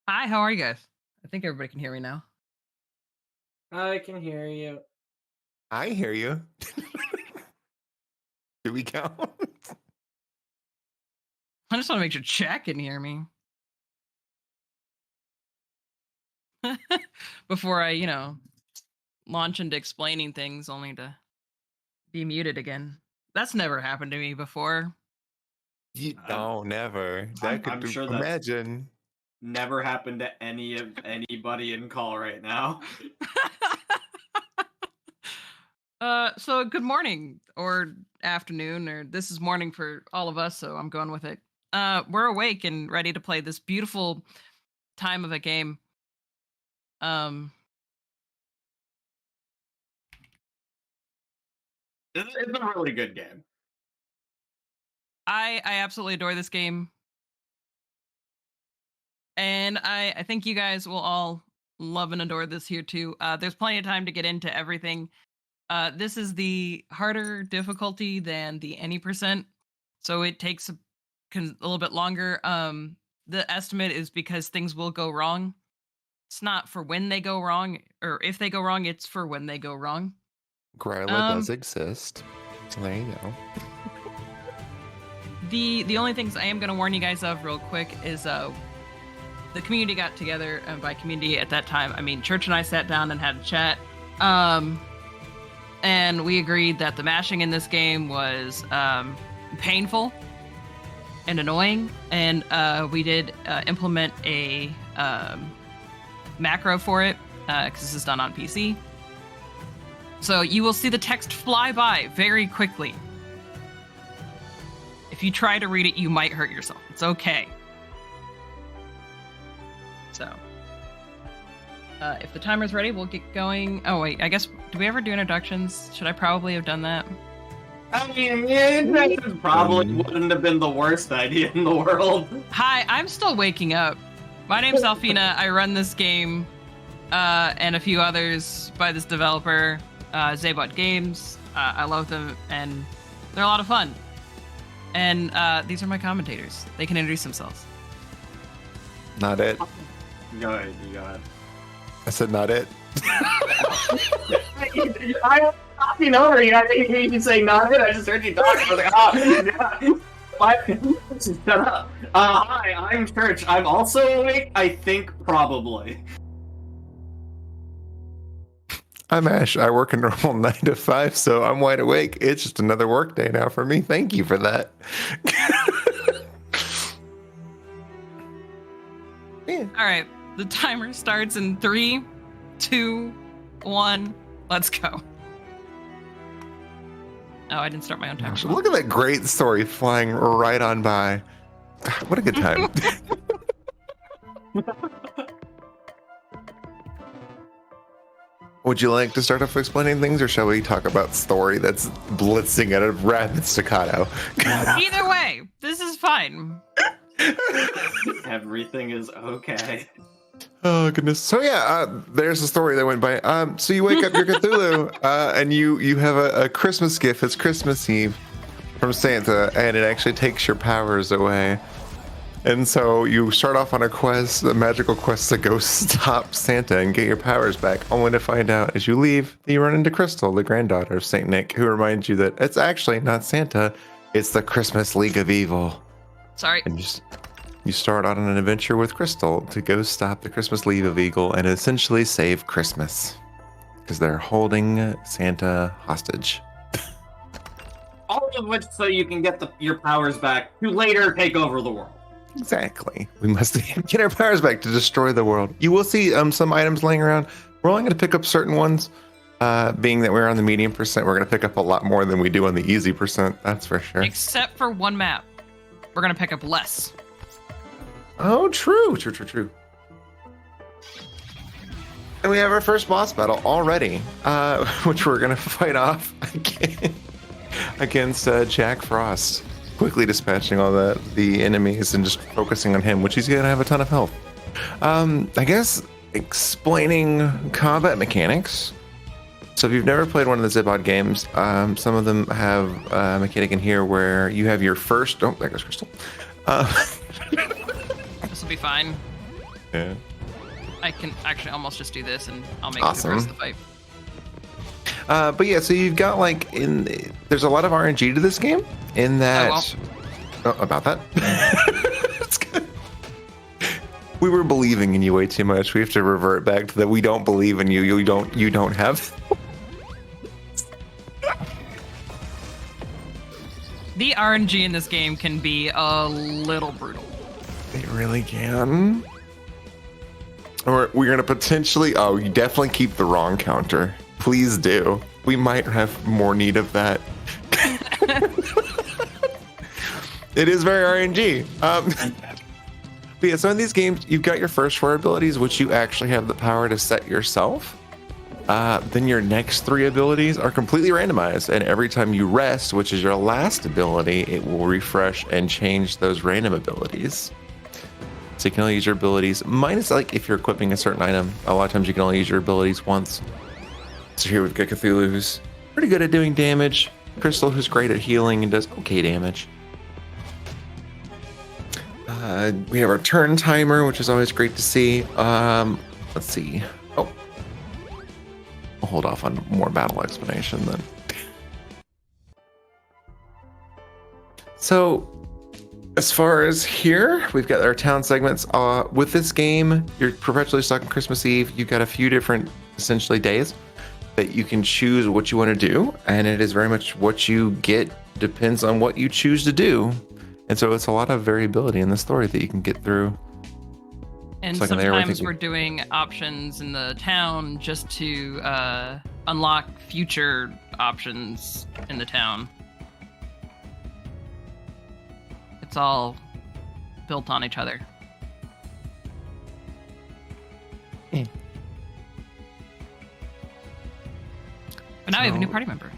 Hi, how are you guys? I think everybody can hear me now. I can hear you. I hear you. Do we count? I just want to make sure Chat can hear me before I launch into explaining things only to be muted again. That's never happened to me before. I'm No, never. I'm That could I'm do, sure that's imagine. never happened to anybody in call right now. So good morning or afternoon, or this is morning for all of us, so I'm going with it. We're awake and ready to play this beautiful time of a game. Um, It's a really good game. I absolutely adore this game. And I think you guys will all love and adore this here too. There's plenty of time to get into everything. This is the harder difficulty than the any percent, so it takes a little bit longer. The estimate is because things will go wrong. It's not for when they go wrong or if they go wrong. It's for when they go wrong. Gryla does Um, exist. So there you go. the only things I am going to warn you guys of real quick is the community got together, and by community at that time I mean Church and I sat down and had a chat. And we agreed that the mashing in this game was painful and annoying, and we did implement a macro for it because this is done on PC. So you will see the text fly by very quickly. If you try to read it, you might hurt yourself. It's okay. So, if the timer's ready, we'll get going. Oh, wait, I guess, do we ever do introductions? Should I probably have done that? I mean, yeah, that probably wouldn't have been the worst idea in the world. Hi, I'm still waking up. My name's Alphena. I run this game and a few others by this developer, Zaybot Games. I love them, and they're a lot of fun. And these are my commentators. They can introduce themselves. Not it. Go ahead, you got it. I said not it. I was talking over you. I didn't hear you say not it. I just heard you talk. I was like, oh, yeah. Shut up. Hi, I'm Church. I'm also awake. I think probably. I'm Ash. I work a normal 9 to 5, so I'm wide awake. It's just another work day now for me. Thank you for that. Yeah. All right, the timer starts in 3, 2, 1. Let's go. Oh, I didn't start my own timer. Gosh, look at that great story flying right on by. What a good time. Would you like to start off explaining things, or shall we talk about story that's blitzing at a rapid staccato? Either way, this is fine. Everything is okay. Oh goodness! So yeah, there's a story that went by. So you wake up, you're Cthulhu, and you have a Christmas gift. It's Christmas Eve from Santa, and it actually takes your powers away. And so you start off on a quest, a magical quest to go stop Santa and get your powers back, only to find out as you leave that you run into Crystal, the granddaughter of Saint Nick, who reminds you that it's actually not Santa, it's the Christmas League of Evil. Sorry. And you start on an adventure with Crystal to go stop the Christmas League of Evil and essentially save Christmas. Because they're holding Santa hostage. All of which so you can get your powers back to later take over the world. Exactly. We must get our powers back to destroy the world. You will see some items laying around. We're only going to pick up certain ones. Being that we're on the medium percent, we're going to pick up a lot more than we do on the easy percent. That's for sure. Except for one map. We're going to pick up less. Oh, true. And we have our first boss battle already, which we're going to fight off against Jack Frost. Quickly dispatching all the enemies and just focusing on him, which he's going to have a ton of health. I guess explaining combat mechanics. So if you've never played one of the Zibod games, some of them have a mechanic in here where you have your first... Oh, there goes Crystal. This will be fine. Yeah. I can actually almost just do this, and I'll make it through the rest of the fight. But yeah, so you've got like there's a lot of RNG to this game in that. About that. It's good. We were believing in you way too much. We have to revert back to that. We don't believe in you. You don't have. The RNG in this game can be a little brutal. It really can. Or we're gonna potentially. Oh, you definitely keep the wrong counter. Please do. We might have more need of that. It is very RNG. But yeah, so in these games, you've got your first 4 abilities, which you actually have the power to set yourself. Then your next 3 abilities are completely randomized, and every time you rest, which is your last ability, it will refresh and change those random abilities. So you can only use your abilities, minus like if you're equipping a certain item. A lot of times you can only use your abilities once. So here we've got Cthulhu, who's pretty good at doing damage. Crystal, who's great at healing and does okay damage. We have our turn timer, which is always great to see. Let's see. Oh, I'll hold off on more battle explanation then. So, as far as here, we've got our town segments. With this game, you're perpetually stuck on Christmas Eve. You've got a few different, essentially, days that you can choose what you want to do, and it is very much what you get depends on what you choose to do. And so it's a lot of variability in the story that you can get through. And sometimes we're doing options in the town just to unlock future options in the town. It's all built on each other. Yeah. But now we have a new party member.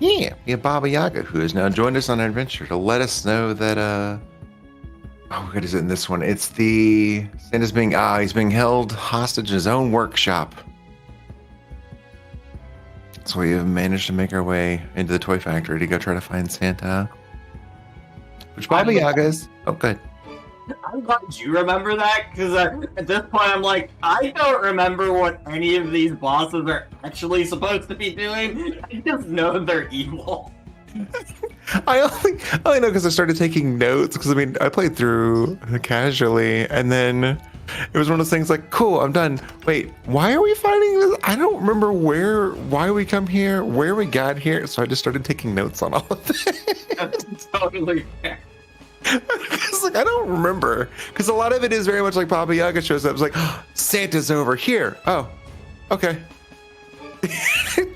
Yeah, we have Baba Yaga, who has now joined us on an adventure to let us know that what is it in this one? It's the Santa's he's being held hostage in his own workshop. So we have managed to make our way into the toy factory to go try to find Santa. Which Baba Yaga is. Oh, good. I'm glad you remember that, because at this point I'm like, I don't remember what any of these bosses are actually supposed to be doing. I just know they're evil. I only know because I started taking notes, because I mean, I played through casually, and then it was one of those things like, cool, I'm done. Wait, why are we fighting this? I don't remember why we come here, where we got here, so I just started taking notes on all of it. That's totally fair. It's like, I don't remember, because a lot of it is very much like Baba Yaga shows up. It's like, oh, Santa's over here. Oh, okay.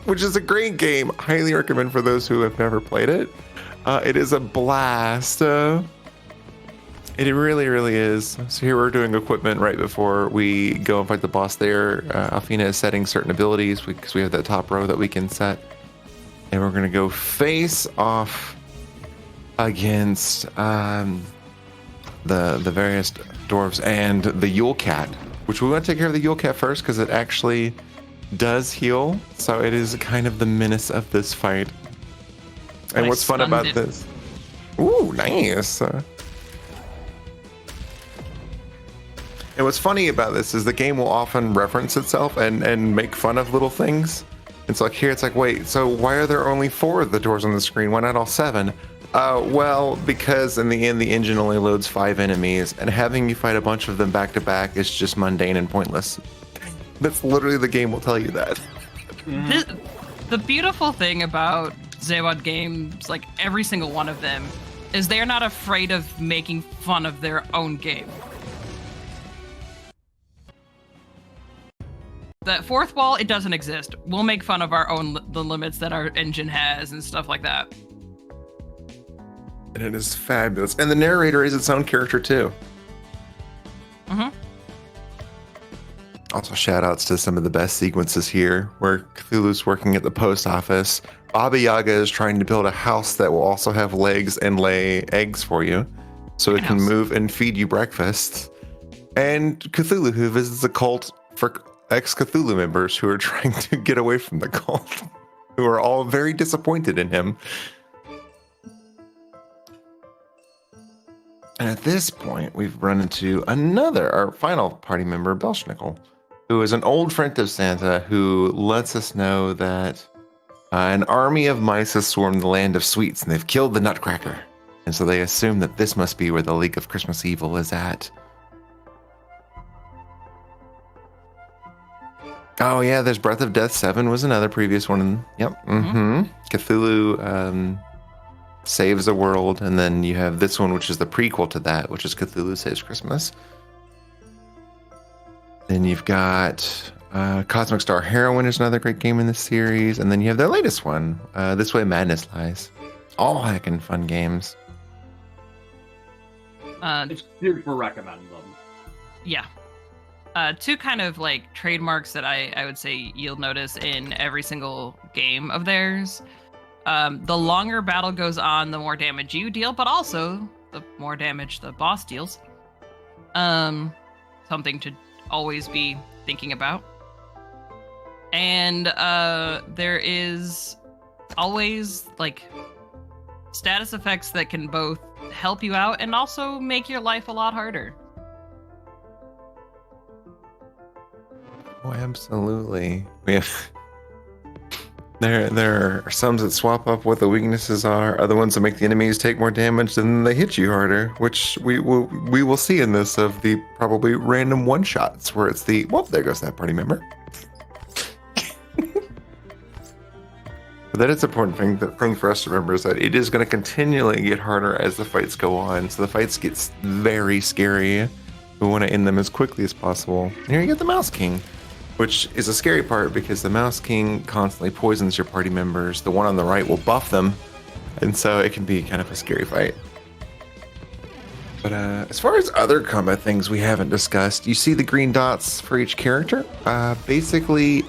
Which is a great game. Highly recommend for those who have never played it. It is a blast. It really, really is. So here we're doing equipment right before we go and fight the boss there. Alphena is setting certain abilities because we have that top row that we can set. And we're going to go face off against the various dwarves and the Yule Cat, which we want to take care of the Yule Cat first because it actually does heal. So it is kind of the menace of this fight. And what's fun about this? Ooh, nice. And what's funny about this is the game will often reference itself and make fun of little things. It's like here, it's like, wait, so why are there only 4 of the doors on the screen? Why not all 7? Well, because in the end, the engine only loads 5 enemies, and having you fight a bunch of them back to back is just mundane and pointless. That's literally the game will tell you that. The beautiful thing about Zawad games, like every single one of them, is they're not afraid of making fun of their own game. That fourth wall, it doesn't exist. We'll make fun of our own the limits that our engine has and stuff like that. And it is fabulous. And the narrator is its own character too. Mm-hmm. Also, shout outs to some of the best sequences here, where Cthulhu's working at the post office. Baba Yaga is trying to build a house that will also have legs and lay eggs for you, so it can move and feed you breakfast. And Cthulhu, who visits a cult for ex-Cthulhu members who are trying to get away from the cult, who are all very disappointed in him. And at this point, we've run into our final party member, Belschnickel, who is an old friend of Santa who lets us know that an army of mice has swarmed the land of sweets and they've killed the Nutcracker. And so they assume that this must be where the League of Christmas Evil is at. Oh, yeah, there's Breath of Death 7 was another previous one. Yep. Cthulhu saves the world. And then you have this one, which is the prequel to that, which is Cthulhu Saves Christmas. Then you've got Cosmic Star Heroine is another great game in the series. And then you have their latest one, This Way Madness Lies. All heckin' fun games. I super recommend them. Yeah. Two kind of like trademarks that I would say you'll notice in every single game of theirs. The longer battle goes on, the more damage you deal, but also the more damage the boss deals. Something to always be thinking about. And there is always like status effects that can both help you out and also make your life a lot harder. Oh, absolutely. We have there are some that swap up what the weaknesses are, other ones that make the enemies take more damage, then they hit you harder, which we will see in this of the probably random one shots where it's the there goes that party member. But that is an important thing for us to remember is that it is going to continually get harder as the fights go on. So the fights get very scary. We want to end them as quickly as possible. And here you get the Mouse King, which is a scary part because the Mouse King constantly poisons your party members. The one on the right will buff them, and so it can be kind of a scary fight. But as far as other combat things we haven't discussed, you see the green dots for each character. Basically,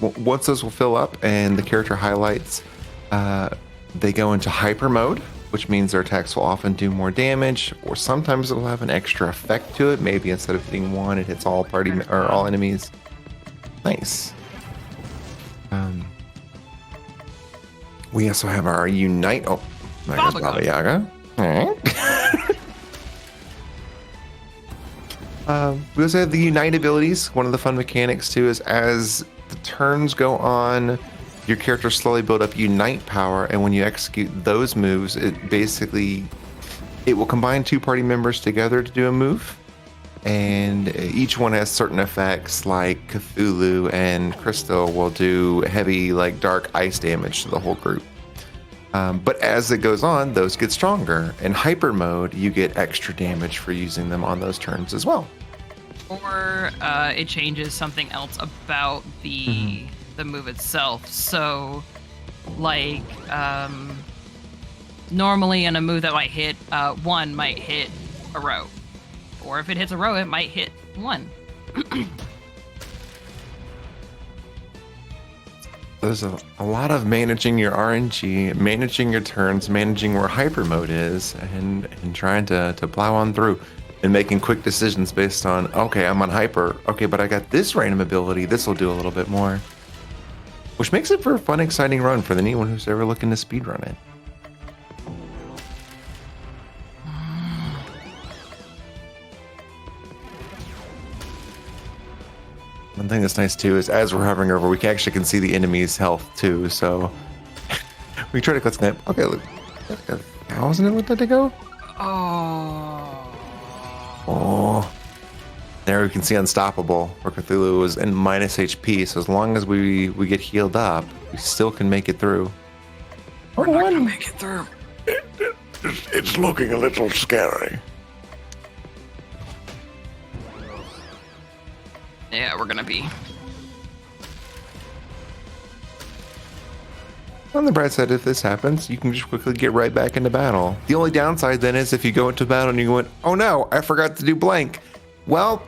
once those will fill up and the character highlights, they go into hyper mode, which means their attacks will often do more damage, or sometimes it will have an extra effect to it. Maybe instead of hitting one, it hits all all enemies. Nice. We also have our Unite. Oh, there goes Baba Yaga. All right. We also have the Unite abilities. One of the fun mechanics too is as the turns go on, your characters slowly build up Unite power, and when you execute those moves, it will combine two party members together to do a move, and each one has certain effects. Like Cthulhu and Crystal will do heavy, like dark ice damage to the whole group. But as it goes on, those get stronger. In hyper mode, you get extra damage for using them on those turns as well. Or it changes something else about the move itself. So, like, normally in a move that might hit one, might hit a row. Or if it hits a row, it might hit one. There's a lot of managing your RNG, managing your turns, managing where hyper mode is, and trying to plow on through and making quick decisions based on, okay, I'm on hyper, okay, but I got this random ability, this will do a little bit more. Which makes it for a fun, exciting run for anyone who's ever looking to speedrun it. One thing that's nice too is as we're hovering over, we actually can see the enemy's health too. So we try to click snap. Okay, look, 1,000 it let that go. Oh, there we can see unstoppable. Where Cthulhu was in minus HP. So as long as we get healed up, we still can make it through. We're not gonna make it through. It's looking a little scary. Yeah, we're gonna be. On the bright side, if this happens, you can just quickly get right back into battle. The only downside then is if you go into battle and you go, oh no, I forgot to do blank. Well,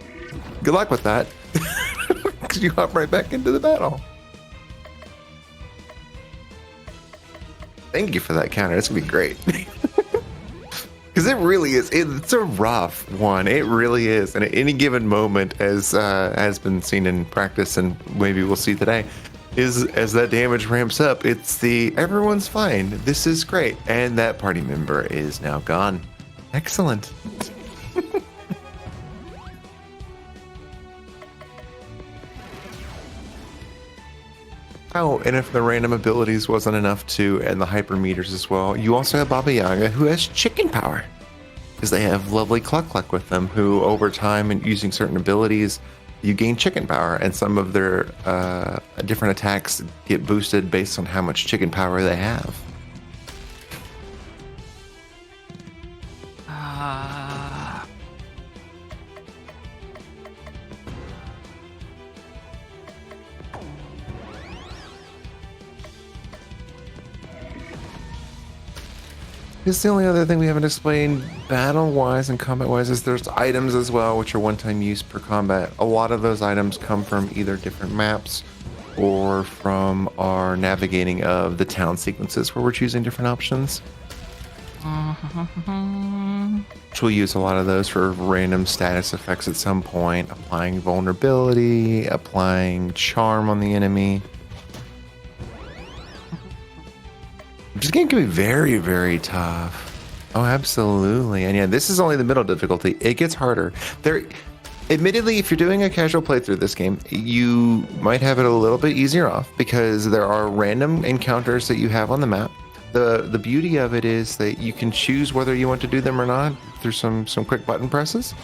good luck with that. Because you hop right back into the battle. Thank you for that counter. It's gonna be great. Because it really is. It's a rough one. It really is. And at any given moment, as has been seen in practice and maybe we'll see today, is as that damage ramps up, it's everyone's fine. This is great. And that party member is now gone. Excellent. Oh, and if the random abilities wasn't enough to, and the hyper meters as well, you also have Baba Yaga, who has chicken power. Because they have lovely Cluck Cluck with them, who over time and using certain abilities, you gain chicken power, and some of their different attacks get boosted based on how much chicken power they have. It's the only other thing we haven't explained battle-wise and combat-wise is there's items as well, which are one-time use per combat. A lot of those items come from either different maps or from our navigating of the town sequences where we're choosing different options. Which we'll use a lot of those for random status effects at some point, applying vulnerability, applying charm on the enemy. This game can be very, very tough. Oh, absolutely. And yeah, this is only the middle difficulty. It gets harder. Admittedly, if you're doing a casual playthrough of this game, you might have it a little bit easier off because there are random encounters that you have on the map. The beauty of it is that you can choose whether you want to do them or not through some quick button presses.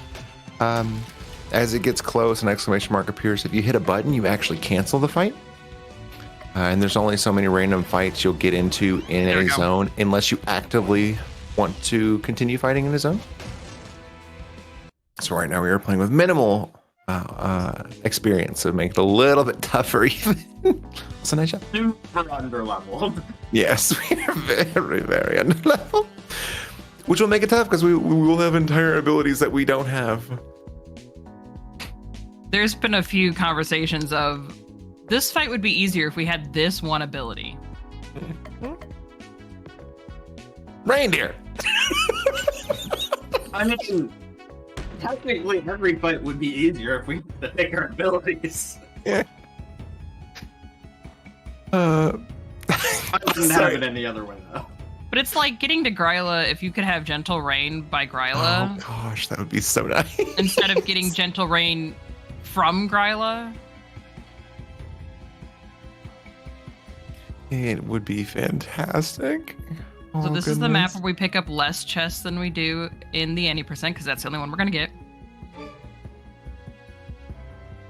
As it gets close, an exclamation mark appears. If you hit a button, you actually cancel the fight. And there's only so many random fights you'll get into in a zone unless you actively want to continue fighting in a zone. So right now we are playing with minimal experience, so make it a little bit tougher even. That's a nice job. Super underleveled. Yes, we are very, very underleveled. Which will make it tough because we will have entire abilities that we don't have. There's been a few conversations of this fight would be easier if we had this one ability. Reindeer. I mean, technically every fight would be easier if we had to pick our abilities. Yeah. I wouldn't have it any other way though. But it's like getting to Gryla if you could have Gentle Rain by Gryla. Oh gosh, that would be so nice. Instead of getting Gentle Rain from Gryla. It would be fantastic. So this is the map where we pick up less chests than we do in the any percent, because that's the only one we're going to get.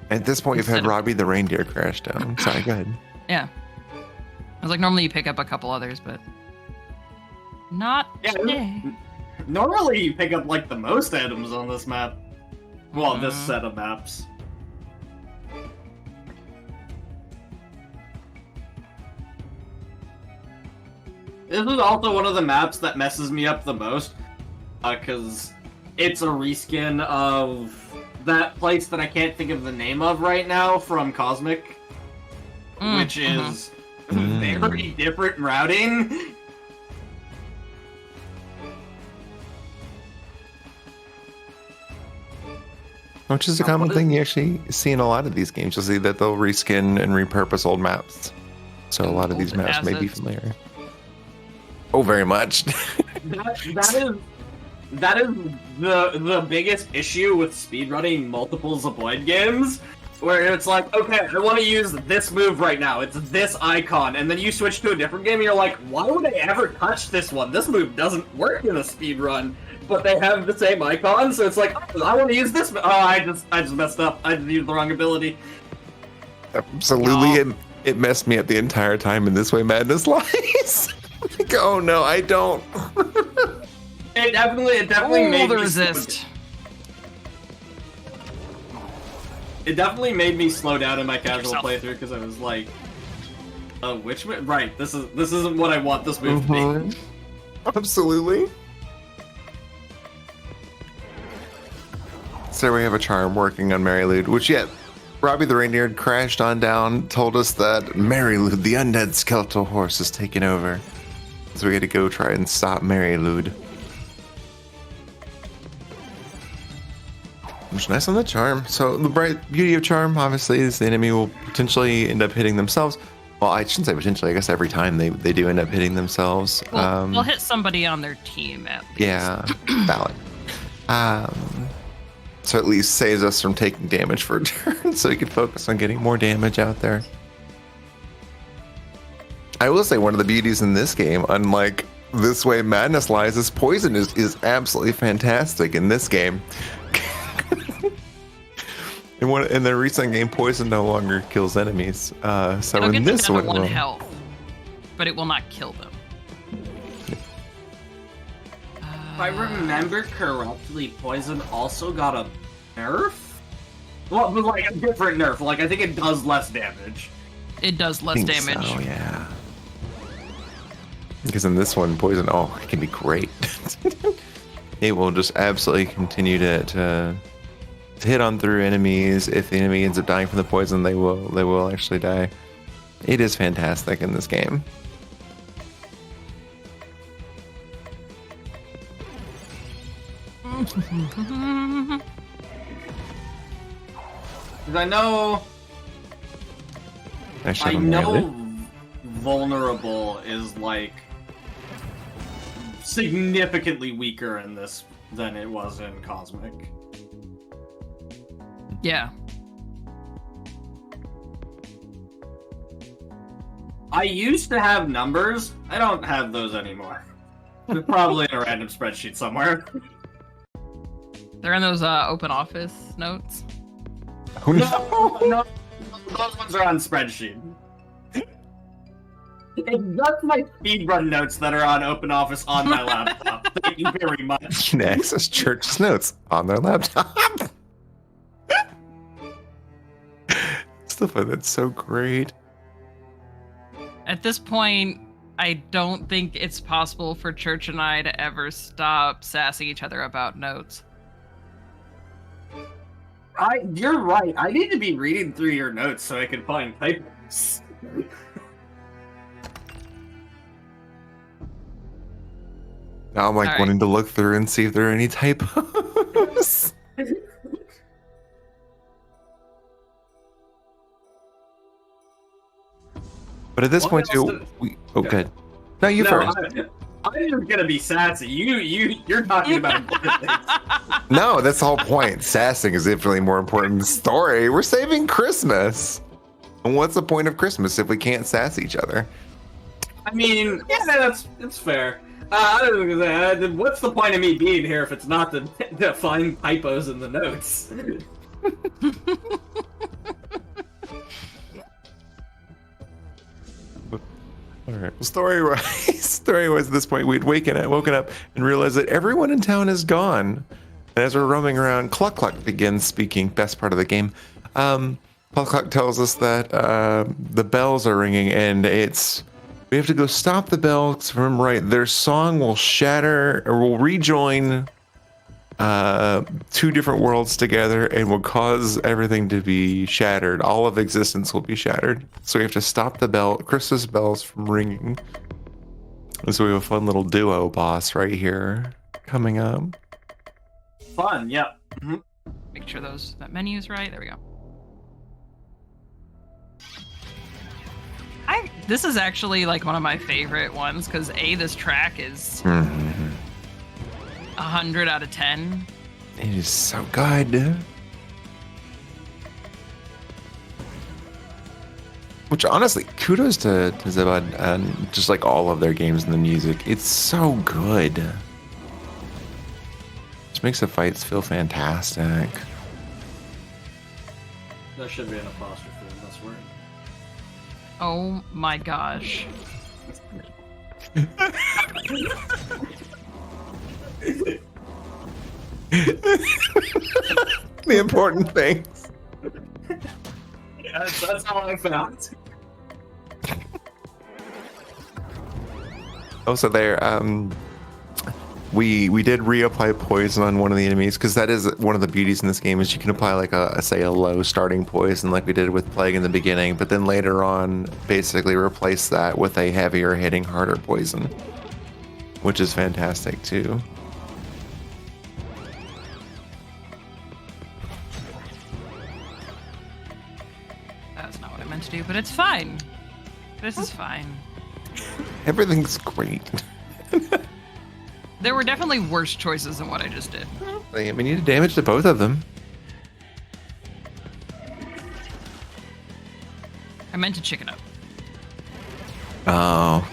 At this point, you've had Robbie the reindeer crash down. Sorry, go ahead. Yeah. I was like, normally you pick up a couple others, but not today. Normally you pick up like the most items on this map. Well, this set of maps. This is also one of the maps that messes me up the most, because it's a reskin of that place that I can't think of the name of right now from Cosmic, which is very different routing. Which is a common thing you actually see in a lot of these games. You'll see that they'll reskin and repurpose old maps. So a lot of these maps may be familiar. Oh, very much. that is the biggest issue with speedrunning multiple Zeboid games, where it's like, okay, I want to use this move right now. It's this icon, and then you switch to a different game, and you're like, why would I ever touch this one? This move doesn't work in a speedrun, but they have the same icon, so it's like, oh, I want to use this. Oh, I just messed up. I just used the wrong ability. Absolutely, it messed me up the entire time in This Way Madness lies. Like, oh no, I don't. It definitely made the me resist. It definitely made me slow down in my casual playthrough because I was like, which move? Right, this isn't what I want this move to be. Absolutely. So we have a charm working on Mary Lude, which yet Robbie the reindeer had crashed on down, told us that Mary Lude, the undead skeletal horse, is taking over. So we had to go try and stop Mary Lude. Which is nice on the charm. So the bright beauty of charm, obviously, is the enemy will potentially end up hitting themselves. Well, I shouldn't say potentially. I guess every time they do end up hitting themselves. Well, they'll hit somebody on their team at least. Yeah, valid. So at least saves us from taking damage for a turn, so we can focus on getting more damage out there. I will say one of the beauties in this game, unlike This Way Madness Lies, is poison is absolutely fantastic in this game. In the recent game, poison no longer kills enemies. So It'll in get this them down one, to 1 health, but it will not kill them. If I remember correctly, poison also got a nerf? Well, but like a different nerf. Like, I think it does less damage. It does less damage. Oh yeah. Because in this one, poison, it can be great. It will just absolutely continue to hit on through enemies. If the enemy ends up dying from the poison, they will actually die. It is fantastic in this game. Because I know vulnerable is like significantly weaker in this than it was in Cosmic. Yeah. I used to have numbers. I don't have those anymore. They're probably in a random spreadsheet somewhere. They're in those open office notes. Oh, No, those ones are on spreadsheet. It's just my speedrun notes that are on OpenOffice on my laptop. Thank you very much. You can access church's notes on their laptop. Stuff like that's so great. At this point, I don't think it's possible for Church and I to ever stop sassing each other about notes. You're right. I need to be reading through your notes so I can find typos. Now I'm like All right. wanting to look through and see if there are any typos. But at this point too, good. No, you first. I'm just gonna be sassy. You're talking about important things. No, that's the whole point. Sassing is infinitely more important than the story. We're saving Christmas. And what's the point of Christmas if we can't sass each other? I mean, yeah, that's fair. I was gonna say, what's the point of me being here if it's not to find typos in the notes? All right. Well, story-wise, at this point, we'd woken up and realized that everyone in town is gone. And as we're roaming around, Cluck Cluck begins speaking. Best part of the game. Cluck Cluck tells us that the bells are ringing, and we have to go stop the bells from their song will shatter or will rejoin two different worlds together and will cause everything to be shattered. All of existence will be shattered. So we have to stop the Christmas bells from ringing. And so we have a fun little duo boss right here coming up. Fun, yep. Mm-hmm. Make sure that menu is right. There we go. This is actually like one of my favorite ones because this track is 100 out of 10. It is so good. Which honestly, kudos to Zebad and just like all of their games and the music. It's so good. Just makes the fights feel fantastic. That should be an apostrophe in this word. Oh my gosh. The important things. Yeah, that's how I found. Also there, we did reapply poison on one of the enemies because that is one of the beauties in this game is you can apply like a low starting poison like we did with Plague in the beginning, but then later on basically replace that with a heavier hitting, harder poison, which is fantastic too. That's not what I meant to do, but it's fine. This is fine. Everything's great. There were definitely worse choices than what I just did. I mean, you did damage to both of them. I meant to chicken up. Oh.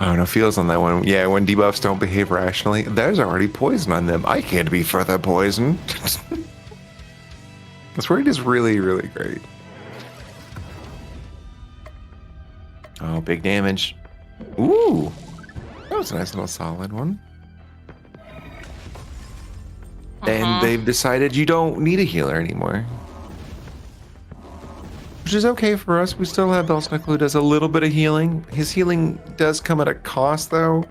Oh, no feels on that one. Yeah, when debuffs don't behave rationally, there's already poison on them. I can't be further poisoned. This raid is really, really great. Oh, big damage. Ooh. That was a nice little solid one. And they've decided you don't need a healer anymore. Which is okay for us. We still have Belsnick who does a little bit of healing. His healing does come at a cost, though.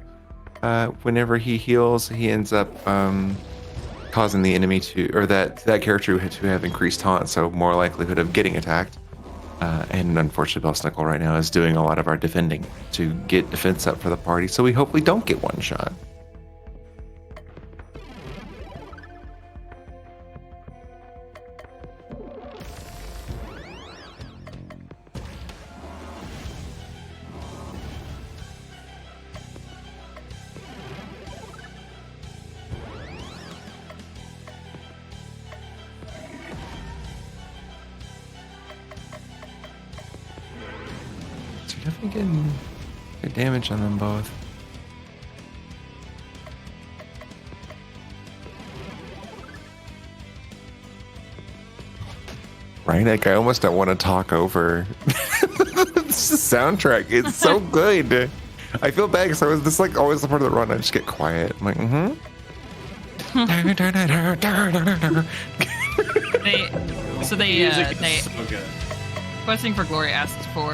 Whenever he heals, he ends up causing the enemy to, or that character to have increased taunt, so more likelihood of getting attacked. And unfortunately, Belsnickle right now is doing a lot of our defending to get defense up for the party, so we hopefully don't get one shot. Definitely getting good damage on them both. Right, like I almost don't want to talk over this soundtrack. It's so good. I feel bad because I was this like always the part of the run. I just get quiet. I'm like, they So good. Questing for Glory asks for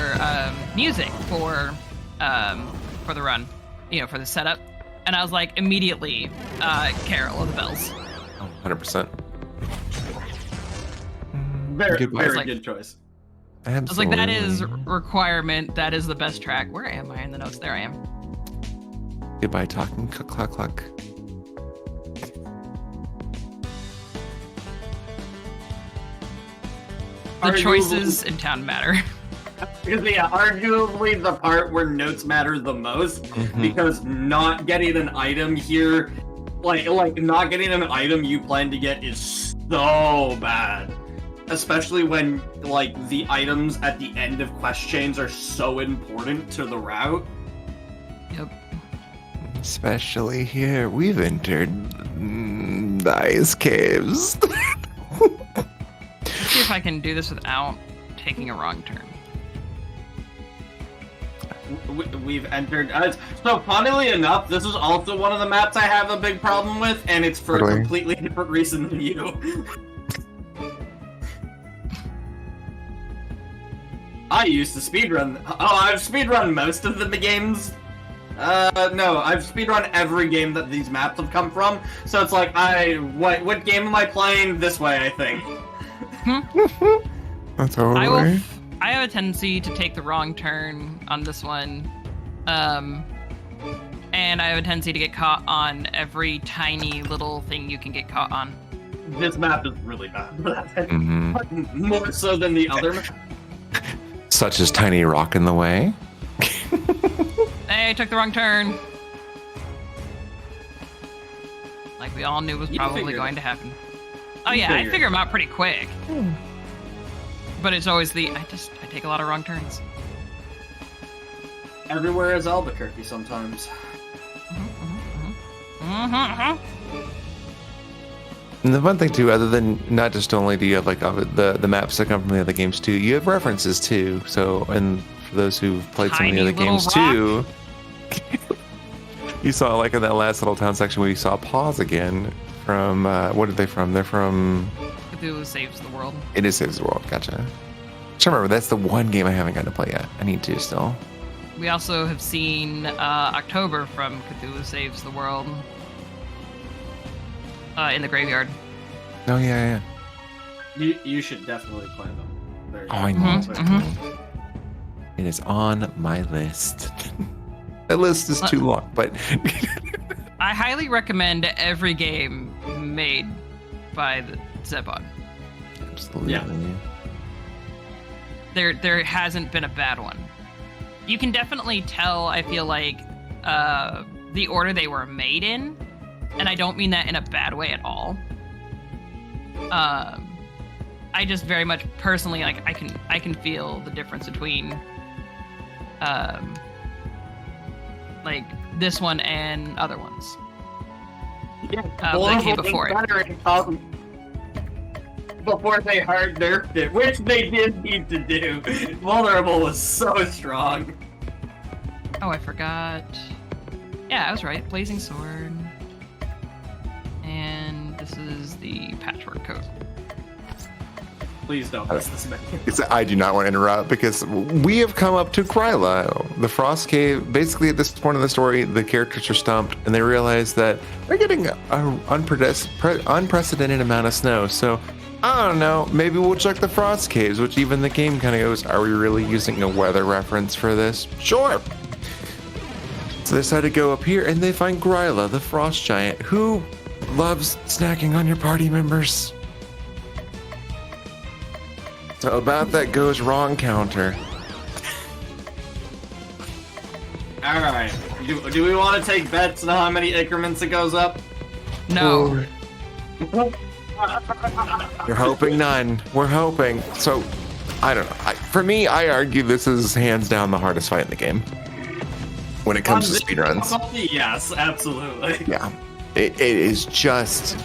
music for the run, for the setup, and I was like immediately Carol of the Bells. 100%. Very, Goodbye. very Like- good choice. I was like, that is Absolutely. requirement. That is the best track. Where am I in the notes? There I am. Goodbye talking. Cluck, cluck, cluck. The Arguably- choices in town matter. Because yeah, arguably the part where notes matter the most, because not getting an item here, like not getting an item you plan to get is so bad. Especially when like the items at the end of quest chains are so important to the route. Yep. Especially here, we've entered the ice caves. Let's see if I can do this without taking a wrong turn. We've entered. So funnily enough, this is also one of the maps I have a big problem with, and it's for a Really? completely different reason than you. I used to speedrun. Oh, I've speedrun most of the games. No, I've speedrun every game that these maps have come from. So it's like, what game am I playing? This way, I think. That's totally. I have a tendency to take the wrong turn on this one. And I have a tendency to get caught on every tiny little thing you can get caught on. This map is really bad for that. More so than the other map. Such as tiny rock in the way. Hey, I took the wrong turn. Like we all knew was You probably figured going it. to happen. Oh You yeah, I figured figure it. them out pretty quick. But it's always I take a lot of wrong turns. Everywhere is Albuquerque sometimes. And the fun thing too, other than not just only do you have like the maps that come from the other games too, you have references too. So, and for those who've played some of the Tiny other little games rock. too, you saw like in that last little town section where you saw pause again from what are they from? They're from Cthulhu Saves the World. It is Saves the World. Gotcha. Just remember that's the one game I haven't gotten to play yet. I need to still. We also have seen October from Cthulhu Saves the World in the graveyard. Oh yeah. You should definitely play them. Oh, I know. It is on my list. That list is too long, but I highly recommend every game made by the Zebon. Absolutely. Yeah. There hasn't been a bad one. You can definitely tell, I feel like, the order they were made in, and I don't mean that in a bad way at all. I just very much personally, like, I can feel the difference between like this one and other ones. Yeah, that came before it. Before they hard nerfed it, which they did need to do. Vulnerable was so strong. Oh, I forgot. Yeah, I was right. Blazing Sword. And this is the patchwork coat. Please don't miss this. I do not want to interrupt because we have come up to Gryla, the Frost Cave. Basically, at this point in the story, the characters are stumped and they realize that they're getting an unprecedented amount of snow. So, I don't know, maybe we'll check the Frost Caves, which even the game kind of goes, are we really using a weather reference for this? Sure. So they decide to go up here and they find Gryla, the Frost Giant, who loves snacking on your party members. So about that goes wrong counter. Alright. Do we want to take bets on how many increments it goes up? No. You're hoping none. We're hoping. So, I don't know. For me, I argue this is hands down the hardest fight in the game. When it comes to speedruns. Yes, absolutely. Yeah. It is just...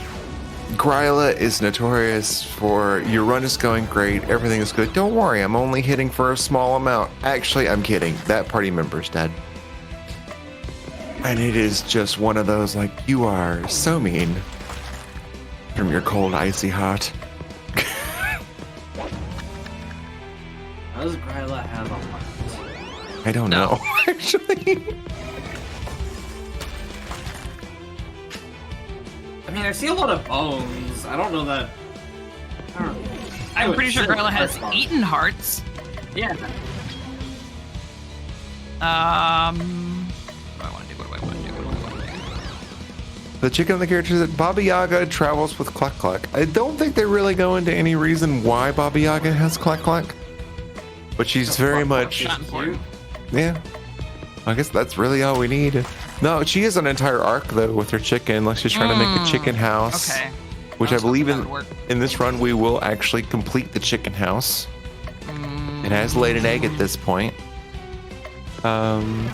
Gryla is notorious for your run is going great, everything is good. Don't worry, I'm only hitting for a small amount. Actually, I'm kidding. That party member's dead. And it is just one of those, like, you are so mean. From your cold, icy hot. Does Gryla have a heart? I don't know, actually. I mean, I see a lot of bones. I don't know that. I'm pretty sure Gryla has eaten hearts. Yeah. What do I want to do? What do I want to do? The chicken and the characters that Baba Yaga travels with Cluck Cluck. I don't think they really go into any reason why Baba Yaga has Cluck Cluck. But she's very much... Not important. Yeah. I guess that's really all we need. No, she has an entire arc, though, with her chicken. Like, she's trying to make a chicken house. Okay. Which I believe that would work. in this run, we will actually complete the chicken house. It has laid an egg at this point. Oh,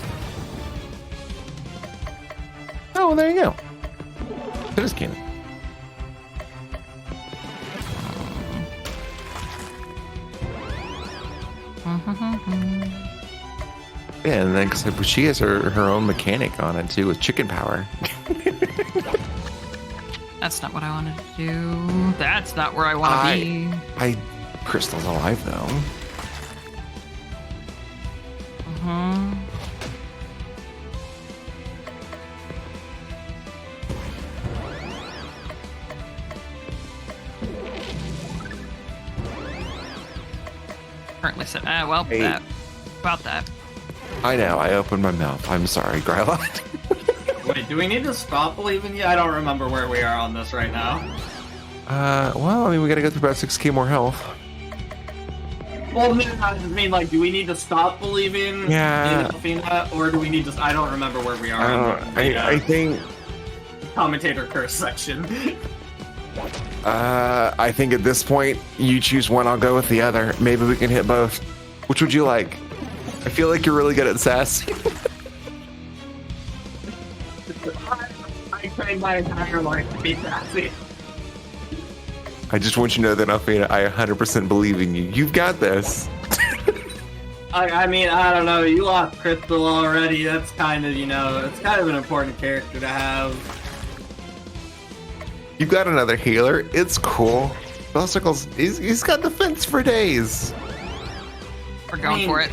there you go. It is canon. Yeah, and then because she has her own mechanic on it too with chicken power. That's not what I wanted to do. That's not where I want to be. Crystal's alive though. Currently set. Well, Hey. About that. I know. I opened my mouth. I'm sorry, Gryla. Wait, do we need to stop believing you? I don't remember where we are on this right now. Well, I mean, we gotta go through about 6k more health. Well, I just mean, like, do we need to stop believing in Alphena, or do we need to... I don't remember where we are. I think... Commentator curse section. I think at this point, you choose one, I'll go with the other. Maybe we can hit both. Which would you like? I feel like you're really good at sass. I trained my entire life to be sassy. I just want you to know that, Alphena, I 100% believe in you. You've got this. I mean, I don't know, you lost Crystal already, that's kind of, it's kind of an important character to have. You've got another healer. It's cool. Belsicle's, he's got defense for days. We're going for it.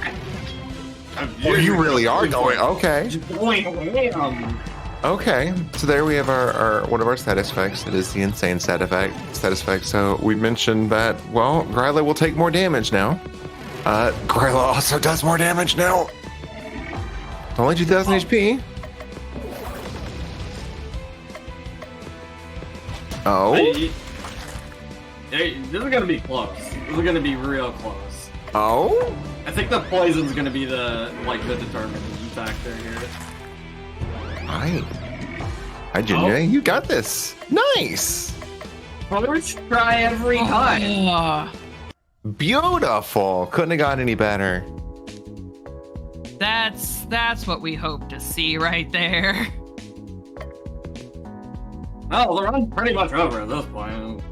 Oh, you really are going. Okay. Going ham. Okay. So there we have our one of our status effects. It is the insane status effect. So we mentioned that, well, Gryla will take more damage now. Gryla also does more damage now. Only 2,000 HP. Oh? This is gonna be close. This is gonna be real close. Oh? I think the poison's gonna be the determining factor here. Hi. Hi, Junior. You got this. Nice. First try every time. Beautiful. Couldn't have gotten any better. That's what we hope to see right there. Oh, the run's pretty much over at this point.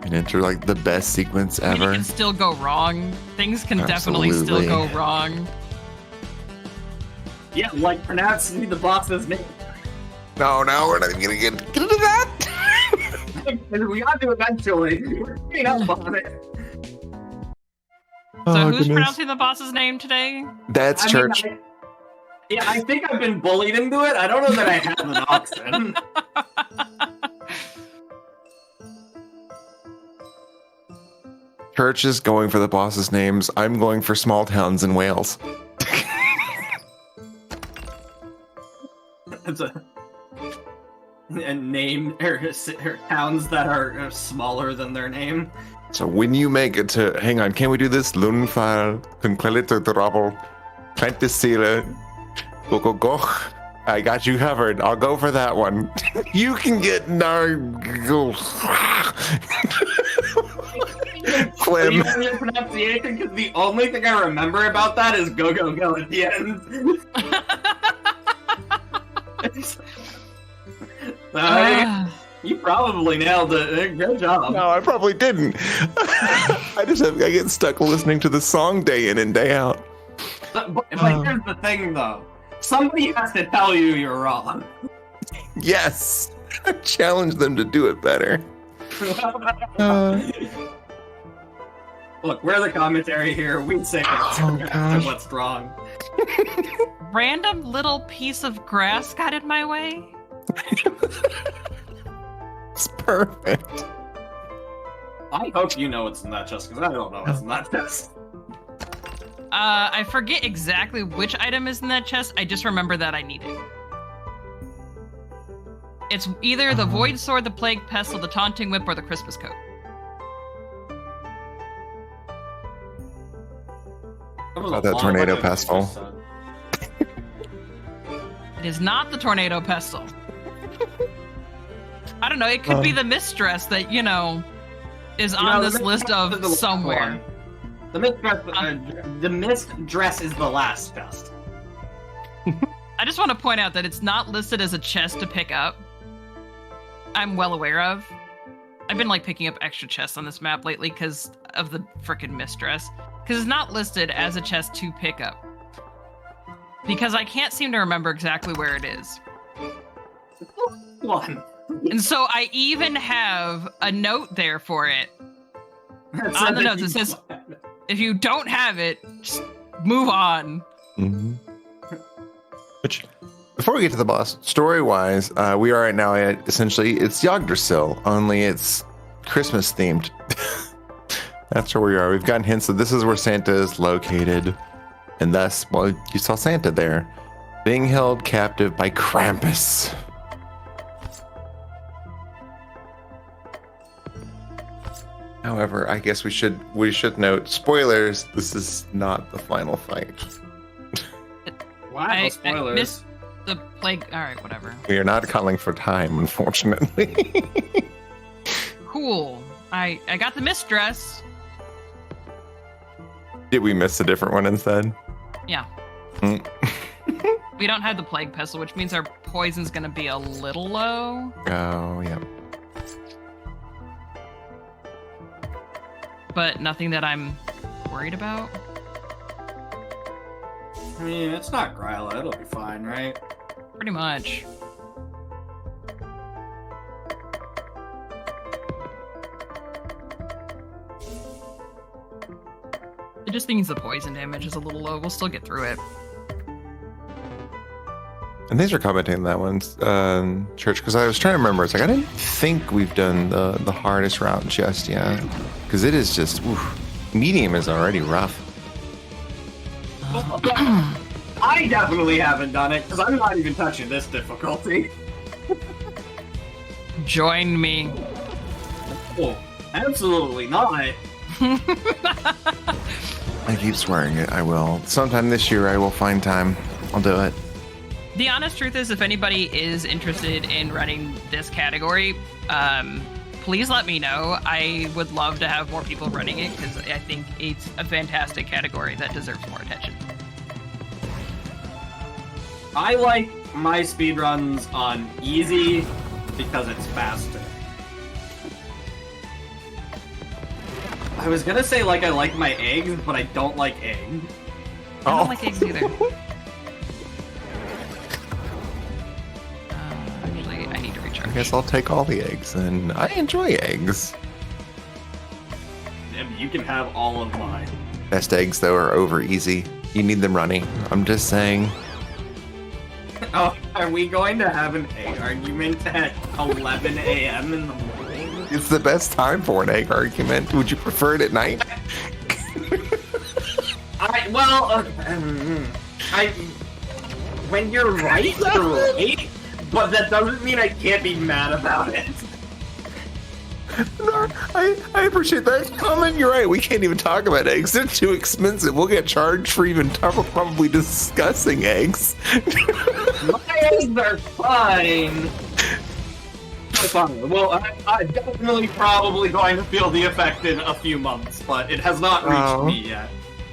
And enter like the best sequence I mean, ever. it can still go wrong. Things can definitely still go wrong. Yeah, like pronouncing the boss's name. No, we're not even gonna get into that. We got to eventually. We're getting up on it. So who's pronouncing the boss's name today? That's Church. I think I've been bullied into it. I don't know that I have an option. Church is going for the boss's names. I'm going for small towns in Wales. It's a name or towns that are smaller than their name. So when you make it to, hang on, can we do this? Lunfal, Kunquelito Drabble, Plantisila, Gogogoch. I got you covered. I'll go for that one. You can get Clem. Your pronunciation, because the only thing I remember about that is go go go at the end. You probably nailed it. Good job. No, I probably didn't. I get stuck listening to the song day in and day out. But here's the thing, though. Somebody has to tell you you're wrong. Yes. I challenge them to do it better. Look, we're the commentary here. We say what's wrong. Random little piece of grass got in my way. It's perfect. I hope you know what's in that chest, because I don't know what's in that chest. I forget exactly which item is in that chest. I just remember that I need it. It's either the Void Sword, the Plague Pestle, the Taunting Whip, or the Christmas Coat. That Tornado Pestle. It is not the Tornado Pestle. I don't know. It could be the Mistress that, is on this list of somewhere. The mist dress is the last chest. I just want to point out that it's not listed as a chest to pick up. I'm well aware of. I've been picking up extra chests on this map lately because of the frickin' Mistress. Because it's not listed as a chest to pick up. Because I can't seem to remember exactly where it is. One. And so I even have a note there for it. On the notes, it says, if you don't have it, just move on. Mm-hmm. Which, before we get to the boss, story-wise, we are right now at, essentially, it's Yggdrasil, only it's Christmas themed. That's where we are. We've gotten hints that this is where Santa is located. And thus, well, you saw Santa there, being held captive by Krampus. However, I guess we should note, spoilers, this is not the final fight. Wow, spoilers. I missed the plague. All right, whatever. We are not calling for time, unfortunately. Cool. I got the Mistress. Did we miss a different one instead? Yeah. We don't have the Plague Pestle, which means our poison's going to be a little low. Oh, yeah. But nothing that I'm worried about. I mean, it's not Gryla. It'll be fine, right? Pretty much. It just means the poison damage is a little low. We'll still get through it. And thanks for commenting that one, Church, because I was trying to remember. It's I didn't think we've done the hardest route just yet. Because it is just, medium is already rough. I definitely haven't done it, because I'm not even touching this difficulty. Join me. Oh, absolutely not. I keep swearing it. I will. Sometime this year, I will find time. I'll do it. The honest truth is, if anybody is interested in running this category, please let me know. I would love to have more people running it because I think it's a fantastic category that deserves more attention. I like my speedruns on easy because it's faster. I was gonna say like I like my eggs, but I don't like eggs. I don't like eggs either. Actually, I need to recharge. I guess I'll take all the eggs, and I enjoy eggs. You can have all of mine. Best eggs, though, are over easy. You need them running. I'm just saying. Oh, are we going to have an egg argument at 11 a.m. in the morning? It's the best time for an egg argument. Would you prefer it at night? When you're right, you're right, but that doesn't mean I can't be mad about it. No, I appreciate that comment. You're right. We can't even talk about eggs. They're too expensive. We'll get charged for even probably discussing eggs. My eggs are fine. Fine. Well, I'm definitely probably going to feel the effect in a few months, but it has not reached me yet.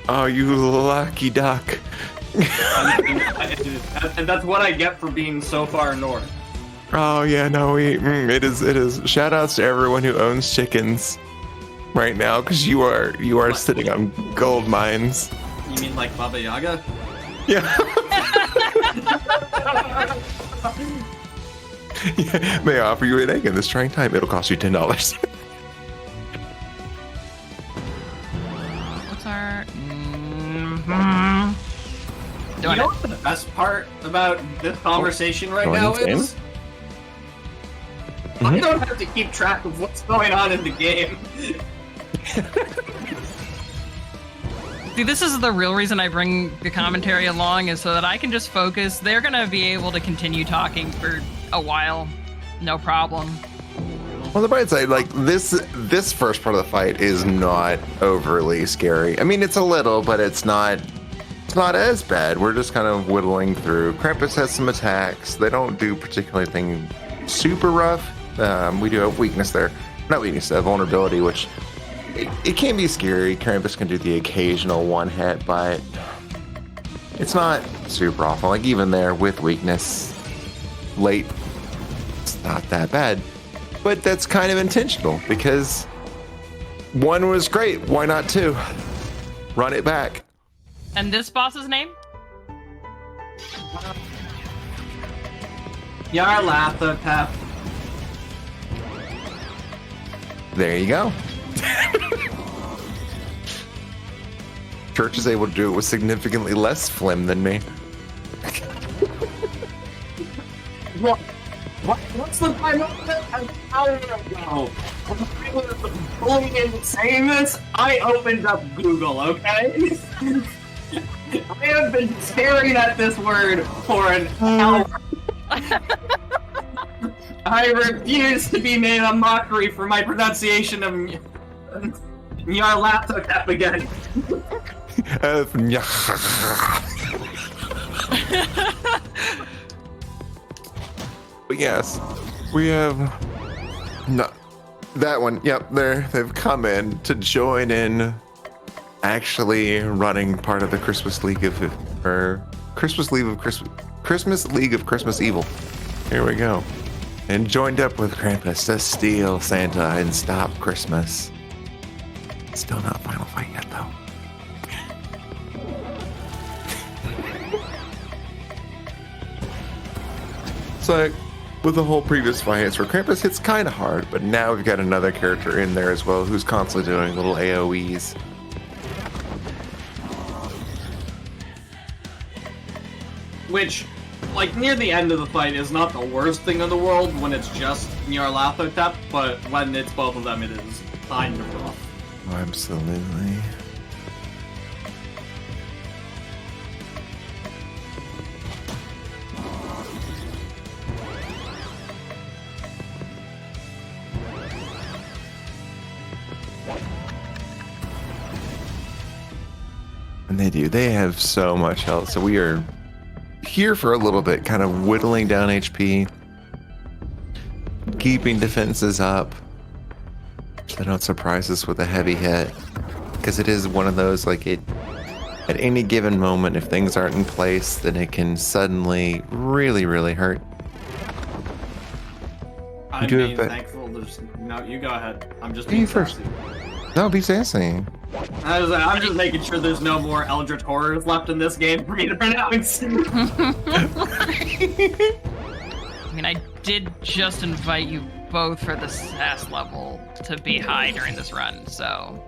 Oh, you lucky duck. And that's what I get for being so far north. Oh yeah, no, it is. Shout outs to everyone who owns chickens right now, because you are sitting on gold mines. You mean like Baba Yaga? Yeah. Yeah. May I offer you an egg in this trying time? It'll cost you $10. What's our? You know what the best part about this conversation right now is? I don't have to keep track of what's going on in the game. See, this is the real reason I bring the commentary along, is so that I can just focus. They're gonna be able to continue talking for a while, no problem. On the bright side, like this first part of the fight is not overly scary. I mean, it's a little, but it's not as bad. We're just kind of whittling through. Krampus has some attacks. They don't do particularly anything super rough. We do have weakness there. Not weakness, vulnerability, which it can be scary. Krampus can do the occasional one hit, but it's not super awful. Like even there with weakness, late, it's not that bad. But that's kind of intentional because one was great. Why not two? Run it back. And this boss's name? Yarlathotep. There you go. Church is able to do it with significantly less phlegm than me. What's the time of it? An hour ago. When I was bullying and saying this, I opened up Google, okay? I have been staring at this word for an hour. I refuse to be made a mockery for my pronunciation of Nyarlathotep again. But yes, we have no that one. Yep, they've come in to join in. Actually, running part of the Christmas League of Christmas League of Christmas Evil. Here we go. And joined up with Krampus to steal Santa and stop Christmas. Still not final fight yet, though. So, with the whole previous fights where Krampus hits kind of hard, but now we've got another character in there as well who's constantly doing little AoEs. Which, like, near the end of the fight is not the worst thing in the world when it's just Nyarlathotep, but when it's both of them, it is kind of rough. Absolutely. They do. They have so much health. So we are here for a little bit, kind of whittling down HP, keeping defenses up, so they don't surprise us with a heavy hit. Because it is one of those, like, it at any given moment, if things aren't in place, then it can suddenly really, really hurt. I'm being thankful. No, you go ahead. I'm just being first. sassy. No, be sassy. I'm just making sure there's no more Eldritch Horrors left in this game for me to pronounce. I mean, I did just invite you both for the sass level to be high during this run, so...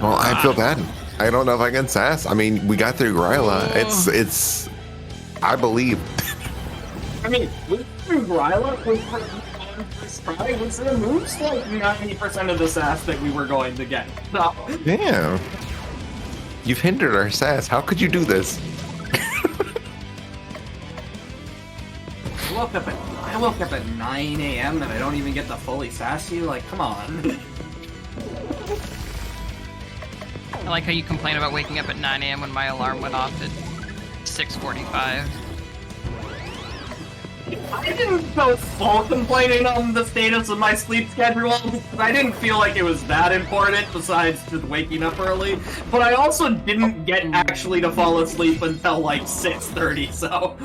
Well, I feel bad. I don't know if I can sass. I mean, we got through Gryla. It's... I believe. I mean, with Gryla, with first try, was removes like 90% of the sass that we were going to get. So. Yeah. You've hindered our sass. How could you do this? I woke up at 9 a.m. and I don't even get to fully sass you? Like, come on. I like how you complain about waking up at 9 a.m. when my alarm went off at 6:45. I didn't go full complaining on the status of my sleep schedule because I didn't feel like it was that important besides just waking up early. But I also didn't get actually to fall asleep until like 6:30, so...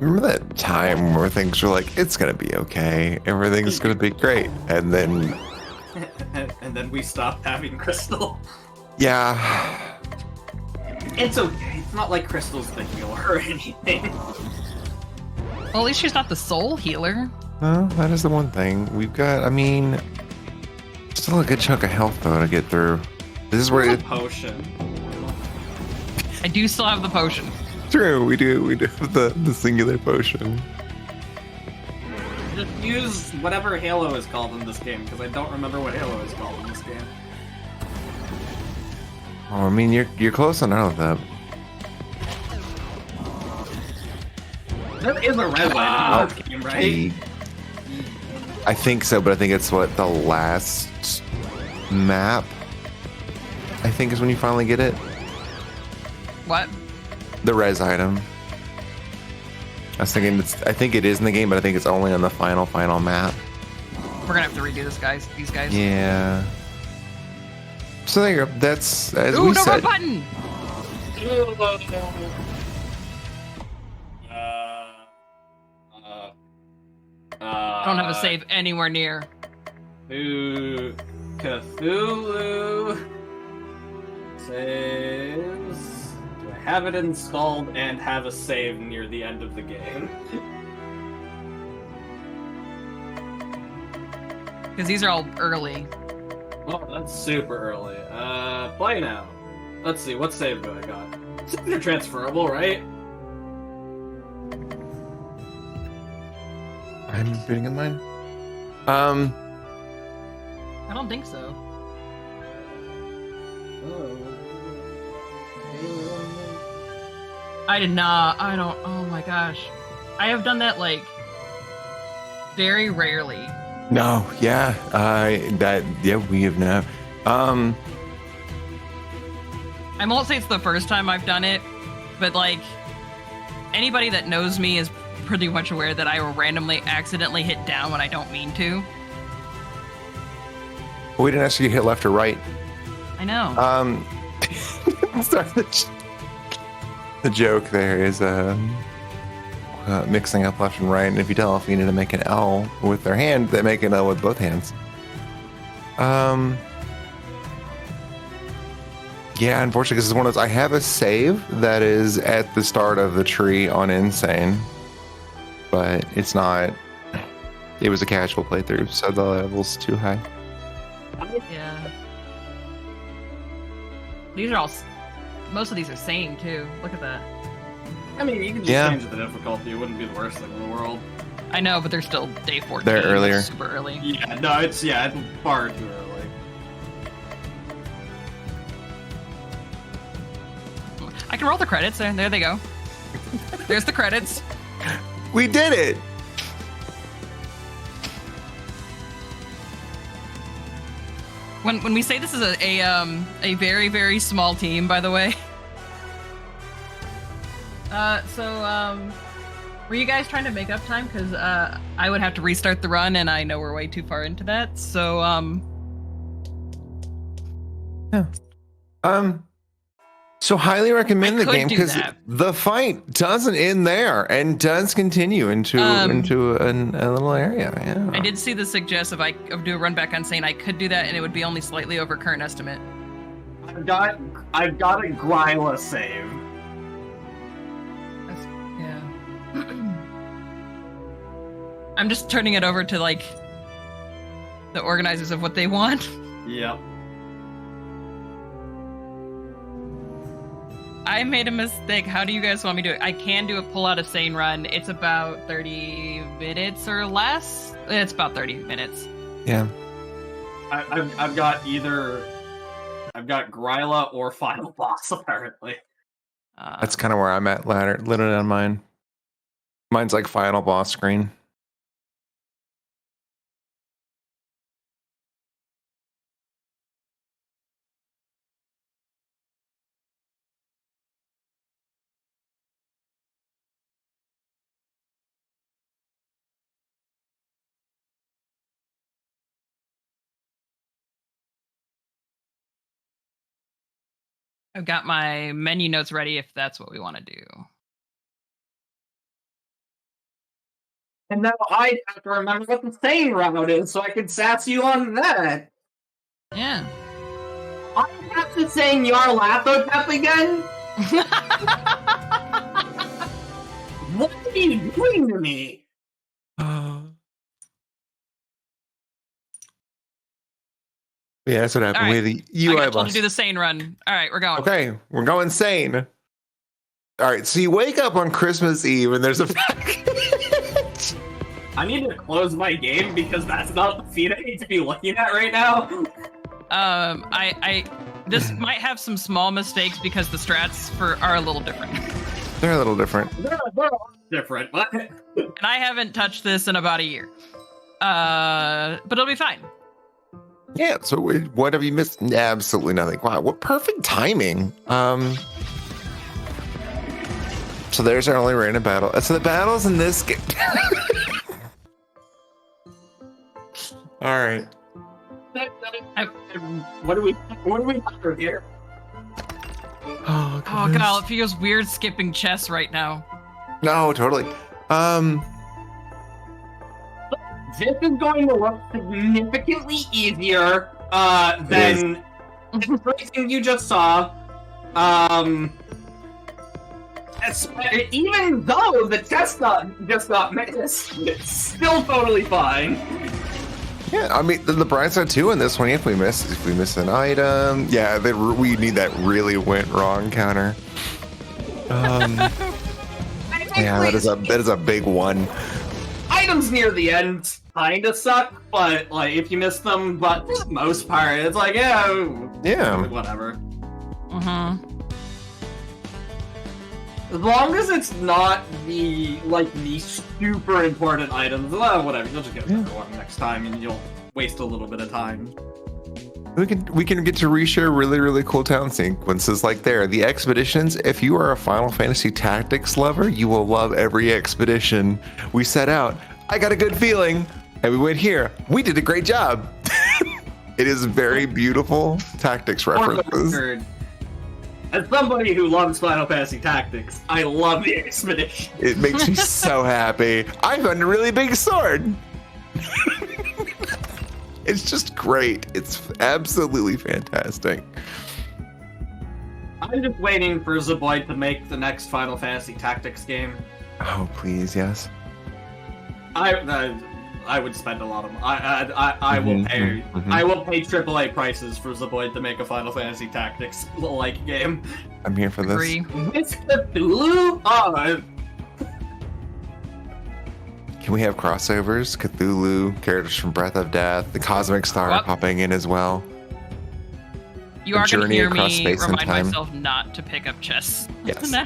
Remember that time where things were like, it's gonna be okay, everything's gonna be great, and then... and then we stopped having Crystal. Yeah. It's okay, it's not like Crystal's the healer or anything. Well, at least she's not the soul healer. Well, that is the one thing. We've got, I mean, still a good chunk of health, though, to get through. This is where it's a potion. I do still have the potion. True, we do have the singular potion. Just use whatever Halo is called in this game, because I don't remember what Halo is called in this game. Oh, I mean, you're close enough with that. There is a red light in this game, right? I think so, but I think it's what, the last map? I think is when you finally get it. What? The res item. I was thinking I think it is in the game, but I think it's only on the final map. We're gonna have to redo these guys. Yeah. So there you go. That's as Ooh, we no said. button. I don't have a save anywhere near. Ooh, Cthulhu saves. Do I have it installed and have a save near the end of the game? Because these are all early. Oh, that's super early. Play now. Let's see, what save do I got? They're transferable, right? I'm putting in mine. I don't think so. I did not. I don't. Oh my gosh. I have done that like very rarely. No, yeah, we have now. I won't say it's the first time I've done it, but like anybody that knows me is pretty much aware that I will randomly accidentally hit down when I don't mean to. We didn't actually hit left or right. I know. Sorry, the joke there is mixing up left and right, and if you tell Alphena to make an L with their hand, they make an L with both hands. Yeah, unfortunately, this is one of those. I have a save that is at the start of the tree on Insane, but it's not. It was a casual playthrough, so the level's too high. Yeah. These are all. Most of these are same too. Look at that. I mean, you can just change the difficulty. It wouldn't be the worst thing in the world. I know, but they're still day 14. They're earlier. Super early. Yeah, no, it's far too early. I can roll the credits. There they go. There's the credits. We did it! when we say this is a very, very small team, by the way. Were you guys trying to make up time? Because I would have to restart the run, and I know we're way too far into that. So yeah. So highly recommend the game because that. the fight doesn't end there and does continue into a little area. Yeah. I did see the suggest if I do a run back on Sane, I could do that, and it would be only slightly over current estimate. I've got a Gryla save. Yeah. I'm just turning it over to like the organizers of what they want. Yep. I made a mistake. How do you guys want me to do it? I can do a pull out of Sane run. It's about 30 minutes or less. It's about 30 minutes. Yeah. I've got Gryla or Final Boss apparently. That's kind of where I'm at literally on mine. Mine's like Final Boss screen. I've got my menu notes ready if that's what we want to do. And now I have to remember what the Sane route is so I can sass you on that. Yeah. I have to sing your Lathotep again? What are you doing to me? Yeah, that's what happened. Right. We had the UI I got told bus. to do the Sane run. All right, we're going. Okay, we're going Sane. All right, so you wake up on Christmas Eve and there's a package. I need to close my game because that's not the feed I need to be looking at right now. This might have some small mistakes because the strats are a little different. They're a little different. They're all different, but... And I haven't touched this in about a year. But it'll be fine. Yeah, so what have you missed? Absolutely nothing. Wow, what perfect timing. So there's our only random battle. So the battles in this game. All right. What do we do here? Oh God, it feels weird skipping chess right now. No, totally. This is going to look significantly easier than everything you just saw. Even though the test just got missed, it's still totally fine. Yeah, I mean the bright side too in this one. If we miss an item, yeah, we need that really went wrong counter. Yeah, that is a big one. Items near the end kinda suck, but like if you miss them, but for the most part, it's like yeah, whatever. As long as it's not the super important items, whatever. You'll just get a better one next time, and you'll waste a little bit of time. We can get to reshare really, really cool town sequences like there. The expeditions, if you are a Final Fantasy Tactics lover, you will love every expedition. We set out, I got a good feeling, and we went here. We did a great job. It is very beautiful tactics references. As somebody who loves Final Fantasy Tactics, I love the expedition. It makes me so happy. I found a really big sword. It's just great. It's absolutely fantastic. I'm just waiting for Zaboid to make the next Final Fantasy Tactics game. Oh, please, yes. I would spend a lot of money. I will pay. I will pay AAA prices for Zaboid to make a Final Fantasy Tactics like game. I'm here for this. With Cthulhu? Oh. Can we have crossovers? Cthulhu, characters from Breath of Death, the Cosmic Star popping in as well. You are going to hear me remind myself not to pick up chests. Yes. Now.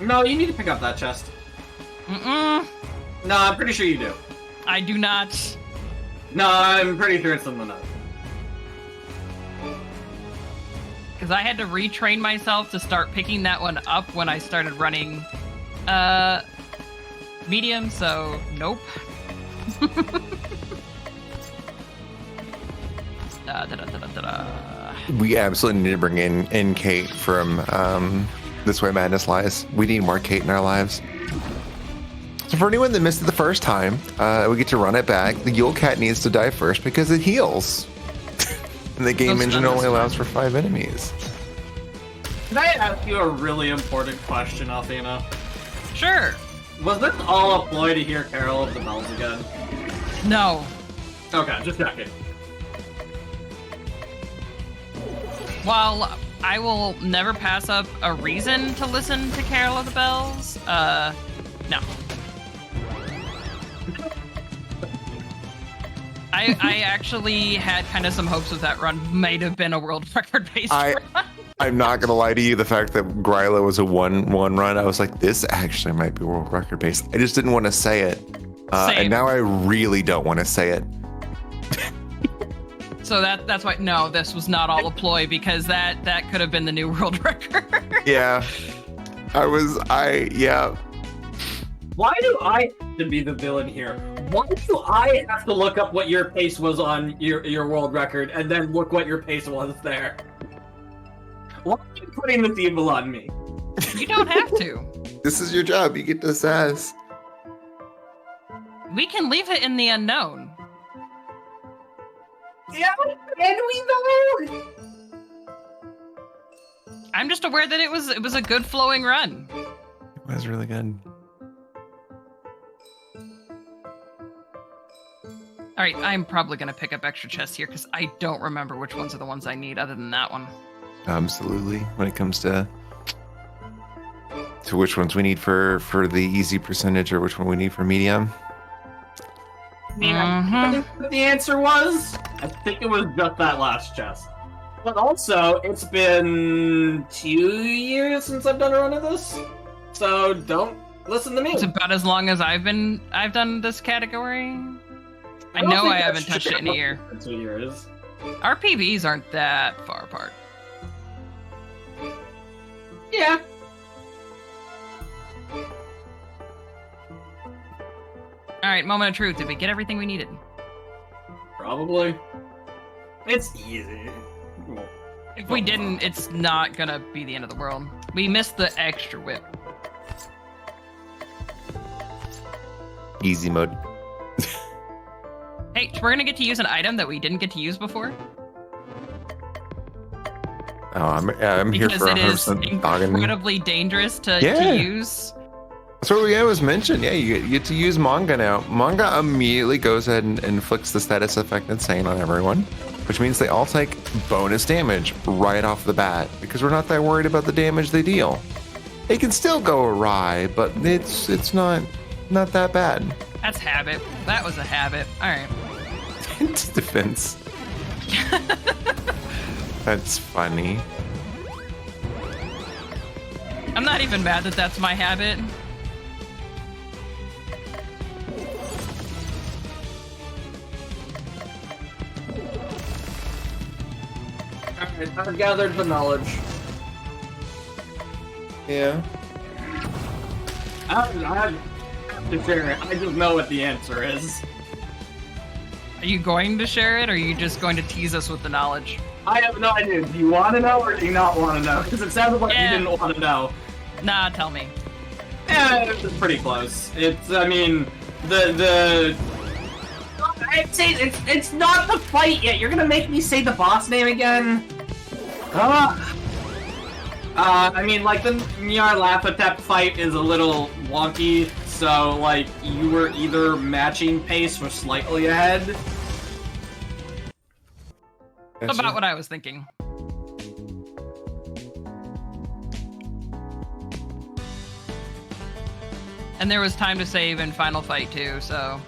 No, you need to pick up that chest. No, I'm pretty sure you do. I do not. No, I'm pretty sure it's someone else. Because I had to retrain myself to start picking that one up when I started running medium, so nope. We absolutely need to bring in Kate from This Way Madness Lies. We need more Kate in our lives. So for anyone that missed it the first time, we get to run it back. The Yule Cat needs to die first because it heals. And the game engine only allows for 5 enemies. Can I ask you a really important question, Alphena? Sure. Was this all a ploy to hear Carol of the Bells again? No. Okay, just checking. While I will never pass up a reason to listen to Carol of the Bells, no. I actually had kind of some hopes with that run. Might have been a world record based run. I'm not gonna lie to you. The fact that Gryla was a one run, I was like, this actually might be world record based. I just didn't want to say it, and now I really don't want to say it. So that's why no, this was not all a ploy because that could have been the new world record. Yeah, yeah. Why do I have to be the villain here? Why do I have to look up what your pace was on your world record and then look what your pace was there? Why are you putting this evil on me? You don't have to. This is your job. You get to sass. We can leave it in the unknown. Yeah, and we know. I'm just aware that it was a good flowing run. It was really good. All right, I'm probably going to pick up extra chests here because I don't remember which ones are the ones I need other than that one. Absolutely. When it comes to which ones we need for the easy percentage or which one we need for medium. I think what the answer was? I think it was just that last chest. But also, it's been 2 years since I've done a run of this, so don't listen to me. It's about as long as I've done this category. I know I haven't touched it in a year. 2 years. Our PVs aren't that far apart. Yeah. All right, moment of truth. Did we get everything we needed? Probably. It's easy. If we didn't, it's not gonna be the end of the world. We missed the extra whip. Easy mode. Hey, we're gonna get to use an item that we didn't get to use before. Oh, I'm here for 100% because it is incredibly dangerous to use. That's what we was mentioned. Yeah, you get to use manga now. Manga immediately goes ahead and inflicts the status effect insane on everyone, which means they all take bonus damage right off the bat because we're not that worried about the damage they deal. It can still go awry, but it's not that bad. That's habit. That was a habit. All right. It's defense. That's funny. I'm not even mad that that's my habit. Alright, I've gathered the knowledge. Yeah. I have to share it. I just know what the answer is. Are you going to share it, or are you just going to tease us with the knowledge? I have no idea. Do you want to know or do you not want to know? Because it sounded like you didn't want to know. Nah, tell me. Yeah, it's pretty close. I mean, I'd say it's not the fight yet. You're gonna make me say the boss name again? I mean, like, the Nyarlathotep fight is a little wonky, so, like, you were either matching pace or slightly ahead. About what I was thinking. And there was time to save in Final Fight too, so...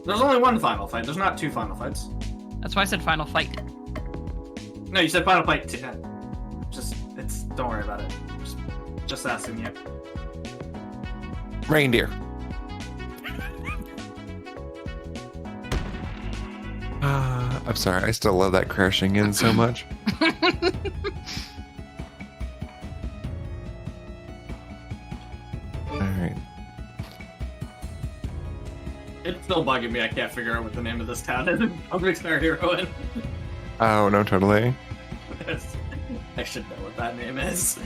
There's only one Final Fight, there's not two Final Fights. That's why I said Final Fight. No, you said Final Fight 2. Don't worry about it. Just asking you. Reindeer. I'm sorry. I still love that crashing in so much. All right. It's still bugging me. I can't figure out what the name of this town is. I'm Star Heroine. Oh no, totally. I should know what that name is.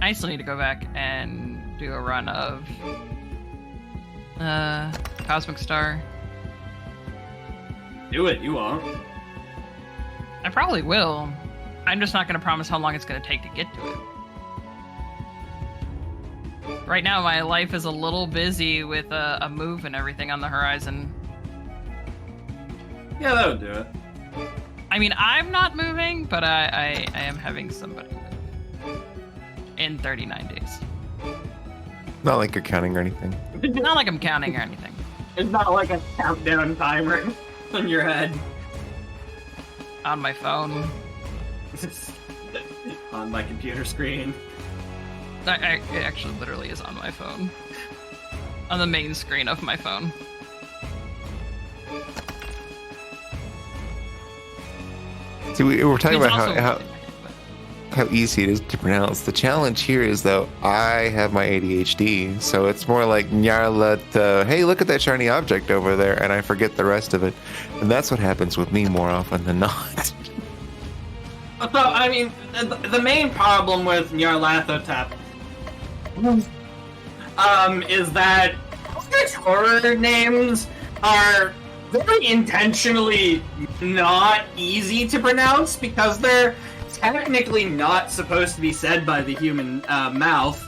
I still need to go back and do a run of Cosmic Star. Do it. You won't. I probably will. I'm just not going to promise how long it's going to take to get to it. Right now, my life is a little busy with a move and everything on the horizon. Yeah, that would do it. I mean, I'm not moving, but I am having somebody move in 39 days. Not like you're counting or anything. Not like I'm counting or anything. It's not like a countdown timer in your head. On my phone. On my computer screen. It actually literally is on my phone. On the main screen of my phone. See, we were talking It's about also- how easy it is to pronounce. The challenge here is, though, I have my ADHD, so it's more like Nyarlathotep, hey, look at that shiny object over there, and I forget the rest of it. And that's what happens with me more often than not. So, I mean, the main problem with Nyarlathotep is that these horror names are very intentionally not easy to pronounce because they're technically not supposed to be said by the human mouth.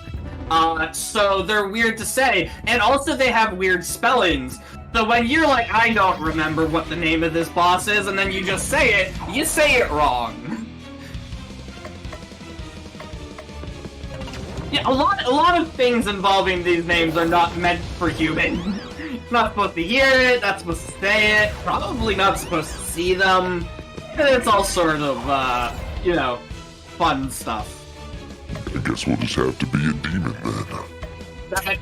So they're weird to say, and also they have weird spellings. So when you're like, I don't remember what the name of this boss is, and then you just say it wrong. Yeah, a lot of things involving these names are not meant for humans. Not supposed to hear it, not supposed to say it, probably not supposed to see them. And it's all sort of, fun stuff. I guess we'll just have to be a demon then.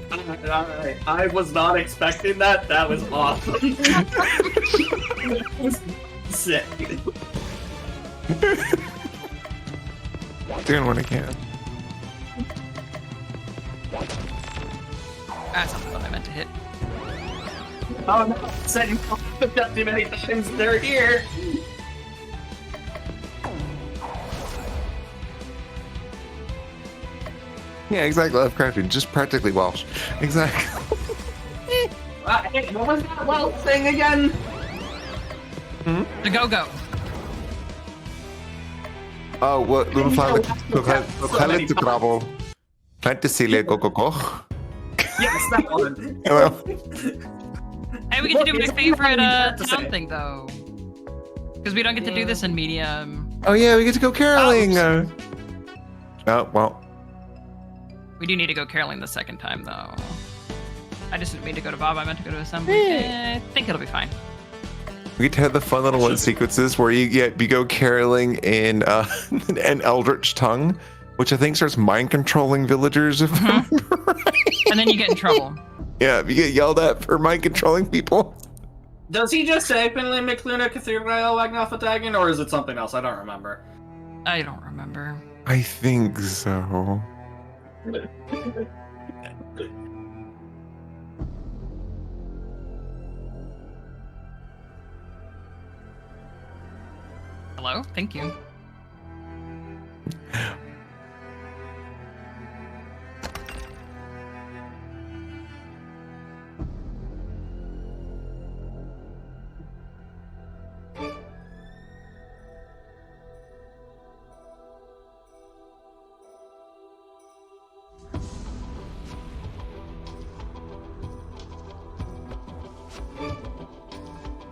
Alright, I was not expecting that. That was awesome. That was sick. Doing what I can. That's not what I meant to hit. Oh no, setting up too many times, they're here. Yeah, exactly. Lovecraftian, just practically Welsh. Exactly. Hey, what was that Welsh thing again? The go-go. Oh, what little flower? So many times. Bravo. Fantasy go. Yes, that one. Hello. Hey, we get to do my It's favorite hard to town say. thing, though. Because we don't get to do this in Medium. Oh yeah, we get to go caroling. Oh well. We do need to go caroling the second time, though. I just didn't mean to go to Bob. I meant to go to Assembly. I think it'll be fine. We get to have the fun little one sequences where you go caroling in an Eldritch tongue, which I think starts mind controlling villagers. If I'm right. And then you get in trouble. Yeah, you get yelled at for mind controlling people. Does he just say Finley McLuna Cathedral Wagnafatagan, or is it something else? I don't remember. I don't remember. I think so. Hello? Thank you.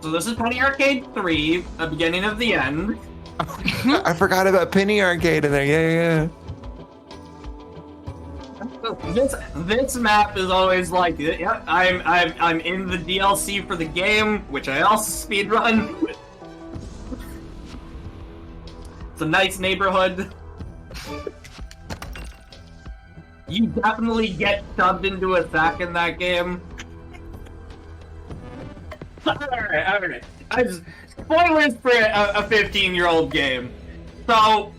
So this is Penny Arcade 3, the beginning of the end. I forgot about Penny Arcade in there. Yeah. This map is always like, yep, I'm in the DLC for the game, which I also speedrun. It's a nice neighborhood. You definitely get dubbed into a sack in that game. Alright. Spoilers for a 15-year-old game. So,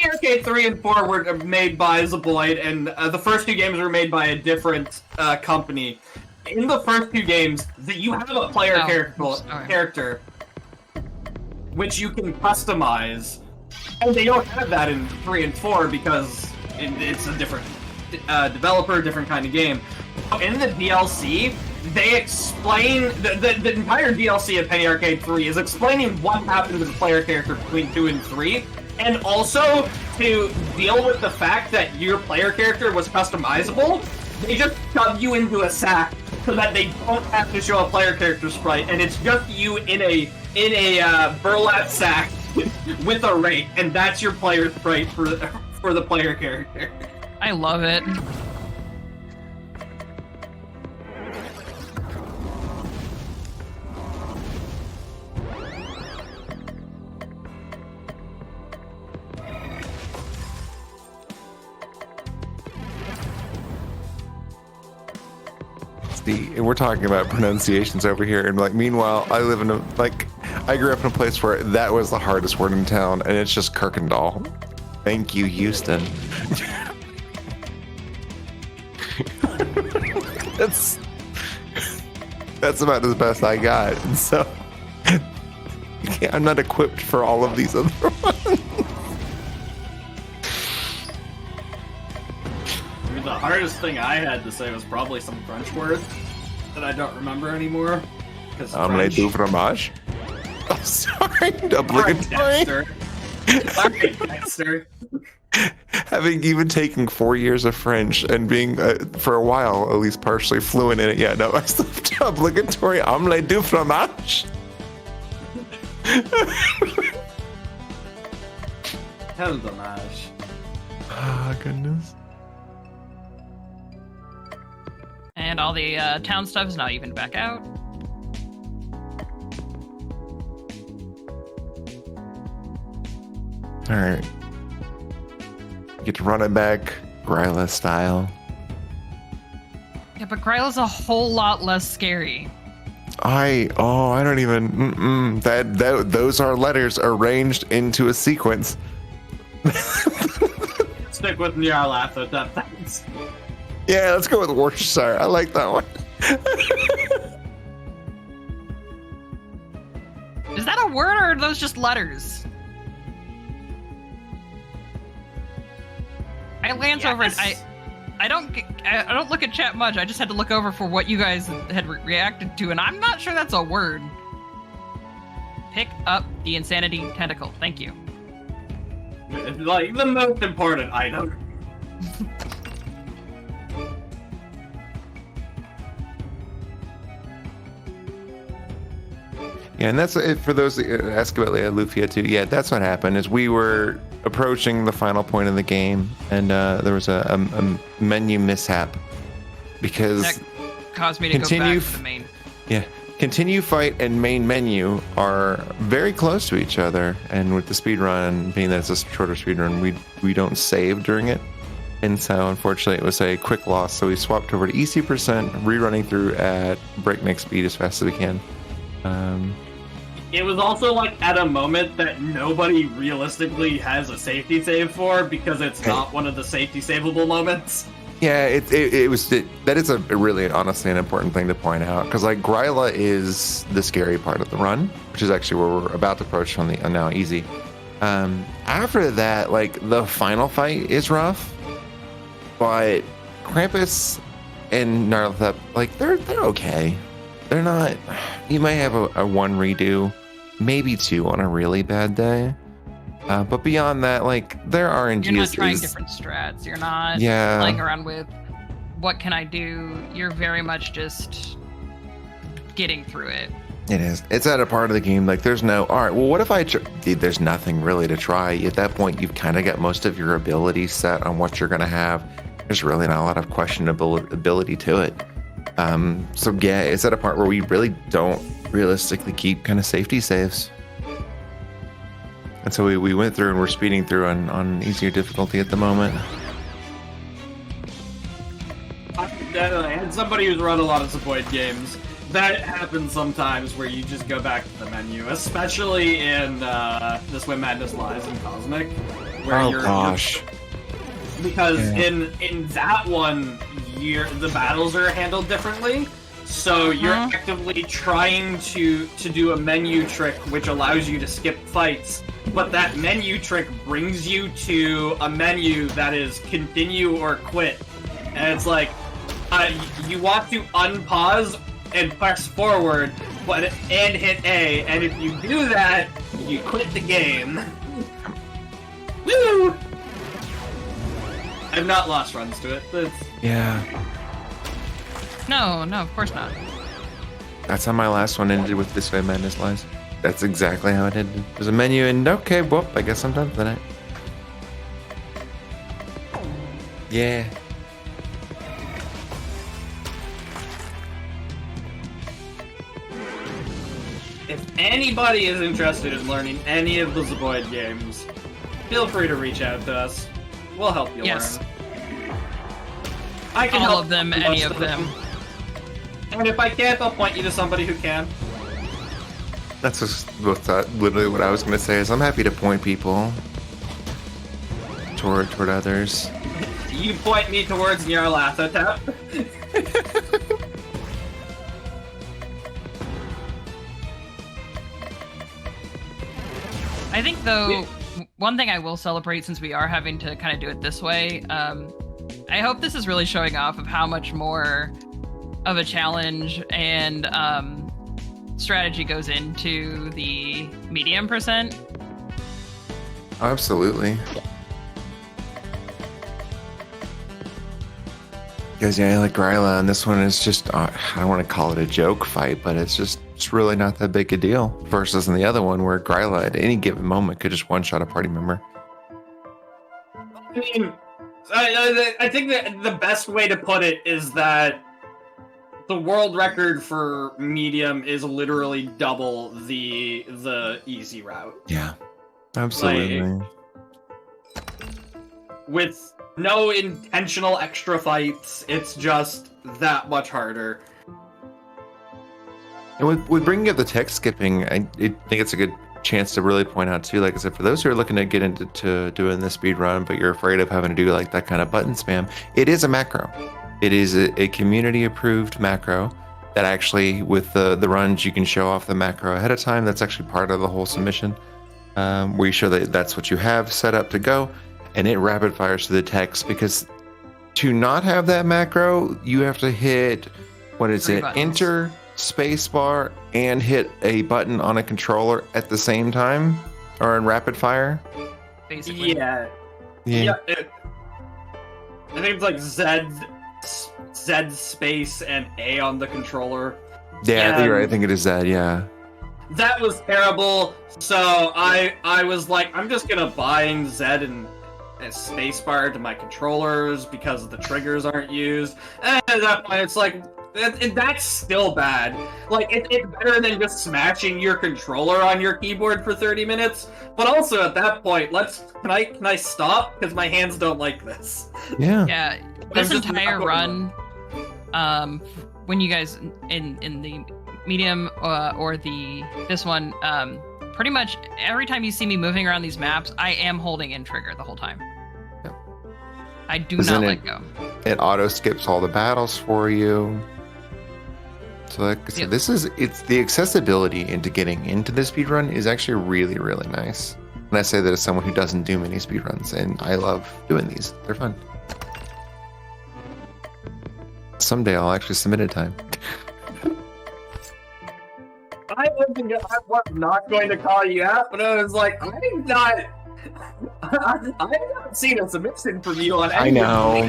Arcade 3 and 4 were made by Zaboid, and the first two games were made by a different company. In the first two games, you have a player character, which you can customize, and they don't have that in 3 and 4 because it's a different developer, different kind of game. In the DLC, they explain the entire DLC of Penny Arcade 3 is explaining what happened to the player character between 2 and 3, and also to deal with the fact that your player character was customizable. They just shove you into a sack so that they don't have to show a player character sprite, and it's just you in a burlap sack with a rake, and that's your player sprite for the player character. I love it. And we're talking about pronunciations over here, and like meanwhile I live in I grew up in a place where that was the hardest word in town, and it's just Kirkendall. Thank you, Houston. that's about as best I got, and so I'm not equipped for all of these other ones. The hardest thing I had to say was probably some French word that I don't remember anymore. Omelette du fromage? Oh, sorry, obligatory. Sorry, Dexter. Having even taken 4 years of French and being, for a while, at least partially fluent in it, yeah, no, I still have to obligatory omelette du fromage. Hell dommage. Ah, goodness. And all the town stuff is now even back out. All right. Get to run it back, Gryla style. Yeah, but Gryla's a whole lot less scary. I don't even. Those are letters arranged into a sequence. Stick with Nyarlathotep, that thanks. Yeah, let's go with Worcestershire. I like that one. Is that a word or are those just letters? I glance over and I don't look at chat much. I just had to look over for what you guys had reacted to, and I'm not sure that's a word. Pick up the insanity tentacle. Thank you. It's like the most important item. Yeah, and that's it for those that ask about Lufia too. Yeah, that's what happened. Is we were approaching the final point of the game, and there was a menu mishap because that caused me to go back to the main. Yeah, continue fight and main menu are very close to each other, and with the speed run being that it's a shorter speed run, we don't save during it, and so unfortunately it was a quick loss. So we swapped over to EC%, rerunning through at breakneck speed as fast as we can. It was also like at a moment that nobody realistically has a safety save for because it's not one of the safety savable moments. Yeah, that is a really honestly an important thing to point out, because like Gryla is the scary part of the run, which is actually where we're about to approach on the now easy. After that, like the final fight is rough, but Krampus and Nyarlathotep, like they're okay. They're not. You might have a one redo, maybe two on a really bad day, but beyond that, like their RNG You're not trying different strats. You're not playing around with what can I do. You're very much just getting through it. It is. It's at a part of the game like there's no. All right. Well, what if there's nothing really to try at that point? You've kind of got most of your abilities set on what you're going to have. There's really not a lot of questionable ability to it. So yeah, it's at a part where we really don't realistically keep kind of safety saves. And so we went through and we're speeding through on easier difficulty at the moment. I had somebody who's run a lot of Zaboid games. That happens sometimes where you just go back to the menu, especially in This Way Madness Lies and Cosmic, where gosh. Because in that one, the battles are handled differently, so you're actively trying to do a menu trick which allows you to skip fights, but that menu trick brings you to a menu that is continue or quit, and it's like you want to unpause and press forward, and hit A, and if you do that, you quit the game. Woo! I've not lost runs to it, but Yeah. No, of course not. That's how my last one ended with This Way Madness Lies. That's exactly how it ended. There's a menu and okay, well, I guess I'm done for the night. Yeah. if anybody is interested in learning any of the Zeboid games, feel free to reach out to us. We'll help you Yes. learn. I can All help of them, most any of them. And if I can't, I'll point you to somebody who can. That's just literally what I was going to say. Is I'm happy to point people toward others. You point me towards Nyarlathotep. I think, though, one thing I will celebrate, since we are having to kind of do it this way, I hope this is really showing off of how much more of a challenge and strategy goes into the medium percent. Absolutely. Because yeah, like Gryla, and this one is just, I don't want to call it a joke fight, but it's really not that big a deal. Versus in the other one where Gryla at any given moment could just one-shot a party member. I mean, I think that the best way to put it is that the world record for medium is literally double the easy route. Yeah, absolutely. With no intentional extra fights, it's just that much harder. And with bringing up the text skipping, I think it's a good chance to really point out too, like I said, for those who are looking to get into doing the speed run, but you're afraid of having to do like that kind of button spam, it is a macro. It is a community approved macro that actually, with the runs, you can show off the macro ahead of time. That's actually part of the whole submission, where you show that that's what you have set up to go, and it rapid fires to the text. Because to not have that macro, you have to hit, what is it, enter, spacebar, and hit a button on a controller at the same time, or in rapid fire. Basically. Yeah. I think it's like Z space and A on the controller. Yeah, I think you're right. I think it is that. Yeah. That was terrible. So I was like, I'm just gonna bind Z and spacebar to my controllers because the triggers aren't used. And at that point, it's like, and that's still bad. Like, it's better than just smashing your controller on your keyboard for 30 minutes. But also at that point, can I stop? Because my hands don't like this. Yeah. Yeah. This entire run, when you guys in the medium or this one, pretty much every time you see me moving around these maps, I am holding in trigger the whole time. Yep. I do not let go. It auto skips all the battles for you. So like I said, it's the accessibility into getting into the speedrun is actually really, really nice. And I say that as someone who doesn't do many speedruns, and I love doing these. They're fun. Someday I'll actually submit a time. I was not going to call you out, but I was like, I've not seen a submission from you on anything. I know.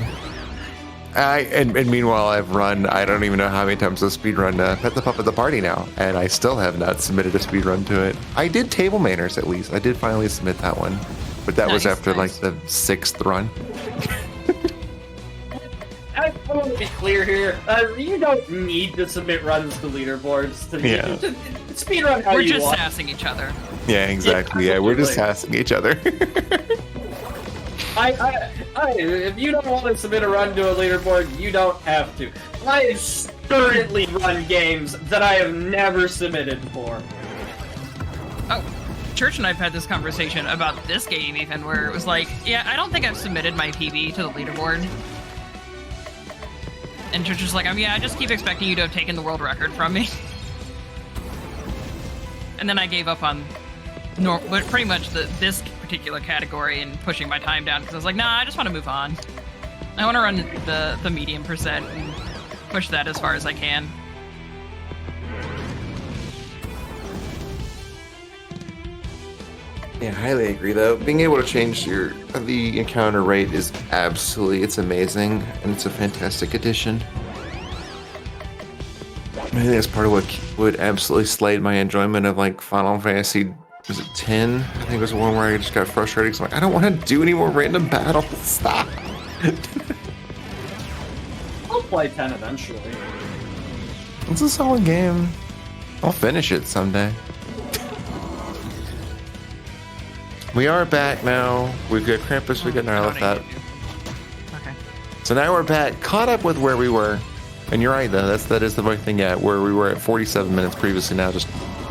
And meanwhile, I've run, I don't even know how many times a speedrun Pet the Pup at the Party now, and I still have not submitted a speedrun to it. I did Table Manners at least. I did finally submit that one, but that was after like the 6th run. I want to be clear here. You don't need to submit runs to leaderboards to speedrun how We're you just want. sassing each other. Yeah, exactly. Yeah, we're just asking each other. If you don't want to submit a run to a leaderboard, you don't have to. currently run games that I have never submitted for. Oh, Church and I've had this conversation about this game even, where it was like, yeah, I don't think I've submitted my PB to the leaderboard. And Church was like, yeah, I just keep expecting you to have taken the world record from me. And then I gave up on but pretty much this particular category and pushing my time down because I was like, nah, I just want to move on. I want to run the medium percent and push that as far as I can. Yeah, I highly agree though. Being able to change the encounter rate is it's amazing, and it's a fantastic addition. I think that's part of what absolutely slayed my enjoyment of like Final Fantasy. Was it 10? I think it was one where I just got frustrated because I'm like, I don't want to do any more random battles. Stop. I'll play 10 eventually. It's a solid game. I'll finish it someday. We are back now. We've got Krampus, we got Nyarlathotep. Okay. So now we're back, caught up with where we were. And you're right though, that is the right thing at where we were at 47 minutes previously, now just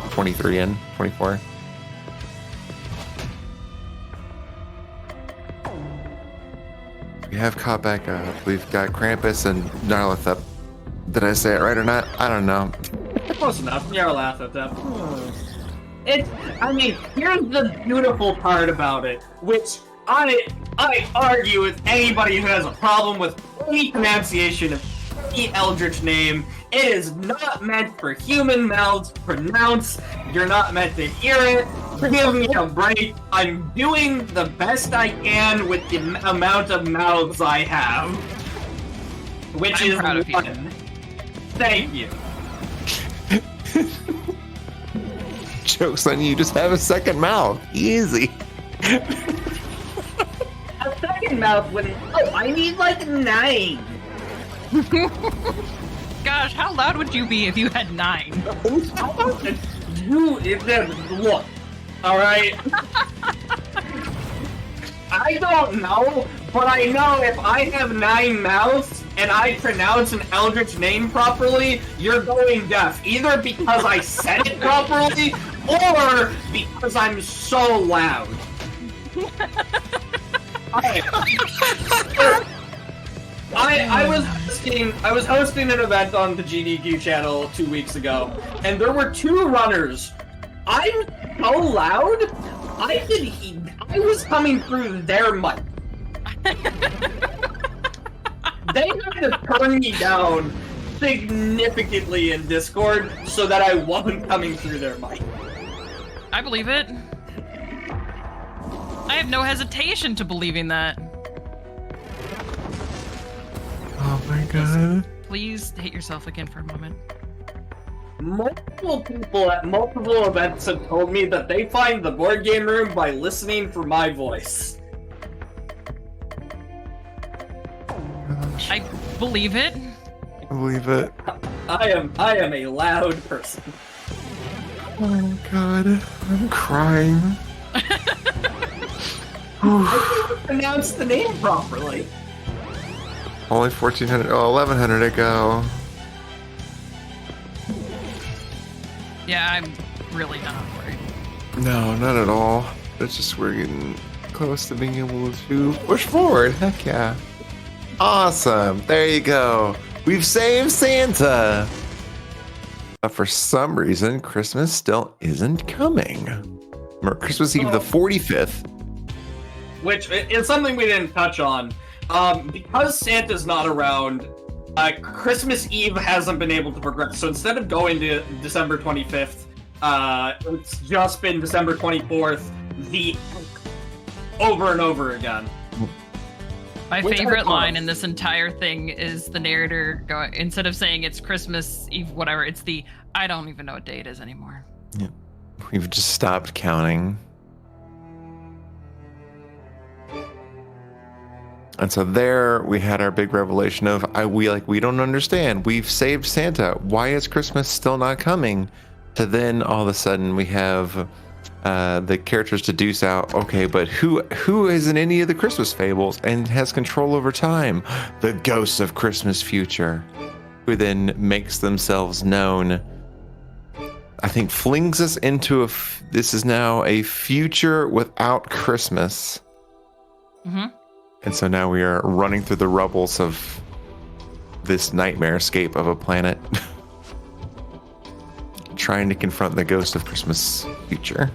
23 in, 24. We have caught back up. We've got Krampus and Nyarlathotep. Did I say it right or not? I don't know. Close enough. Nyarlathotep. Here's the beautiful part about it, which I argue with anybody who has a problem with any pronunciation of any Eldritch name. It is not meant for human mouths to pronounce. You're not meant to hear it. Give me a break. I'm doing the best I can with the amount of mouths I have, which I'm is proud of you. one. Thank you. Joke's on you, just have a second mouth. Easy. A second mouth when I need like 9. Gosh, how loud would you be if you had 9? Look, alright? I don't know, but I know if I have 9 mouths and I pronounce an Eldritch name properly, you're going deaf. Either because I said it properly, or because I'm so loud. I was hosting an event on the GDQ channel 2 weeks ago, and there were 2 runners. I'm so loud, I was coming through their mic. They had to turn me down significantly in Discord so that I wasn't coming through their mic. I believe it. I have no hesitation to believing that. Oh my god. Please hit yourself again for a moment. Multiple people at multiple events have told me that they find the board game room by listening for my voice. I believe it. I believe it. I am a loud person. Oh god. I'm crying. I didn't pronounce the name properly. Only 1100 to go. Yeah, I'm really not worried. No, not at all. It's just we're getting close to being able to push forward. Heck yeah. Awesome. There you go. We've saved Santa. But for some reason, Christmas still isn't coming. Or Christmas Eve, the 45th. Which is something we didn't touch on. Because Santa's not around, Christmas Eve hasn't been able to progress. So instead of going to December 25th, it's just been December 24th, over and over again. My favorite line in this entire thing is the narrator going, instead of saying it's Christmas Eve, whatever, it's the, I don't even know what day it is anymore. Yeah. We've just stopped counting. And so there we had our big revelation of we don't understand. We've saved Santa. Why is Christmas still not coming? To then all of a sudden we have the characters deduce out, okay, but who is in any of the Christmas fables and has control over time? The ghosts of Christmas future. who then makes themselves known, I think flings us into this is now a future without Christmas. Mm-hmm. And so now we are running through the rubbles of this nightmare escape of a planet, trying to confront the ghost of Christmas future.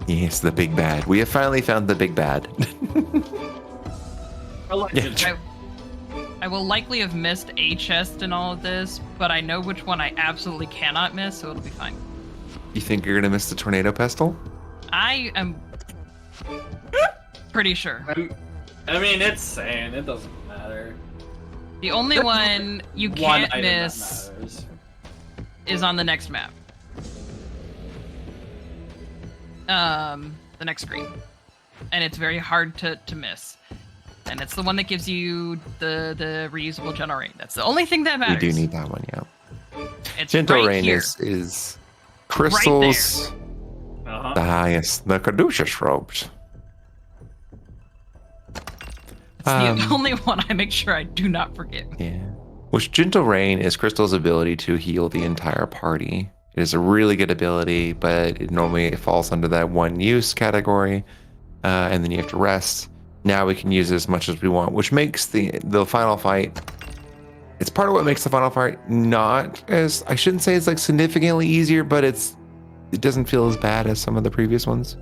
Yes, the big bad. We have finally found the big bad. I will likely have missed a chest in all of this, but I know which one I absolutely cannot miss, so it'll be fine. You think you're gonna miss the tornado pestle? I am pretty sure. I mean, it's saying it doesn't matter. The only one you can't One miss is on the next map. The next screen. And it's very hard to miss. And it's the one that gives you the reusable gentle rain. That's the only thing that matters. We do need that one, yeah. It's Gentle right rain here. is crystals. Uh-huh. The highest, the caduceus robes. It's the only one I make sure I do not forget. Yeah. Which gentle rain is Crystal's ability to heal the entire party. It is a really good ability, but it normally falls under that one use category, and then you have to rest. Now we can use it as much as we want, which makes the final fight. It's part of what makes the final fight not as, I shouldn't say it's like significantly easier, but it doesn't feel as bad as some of the previous ones.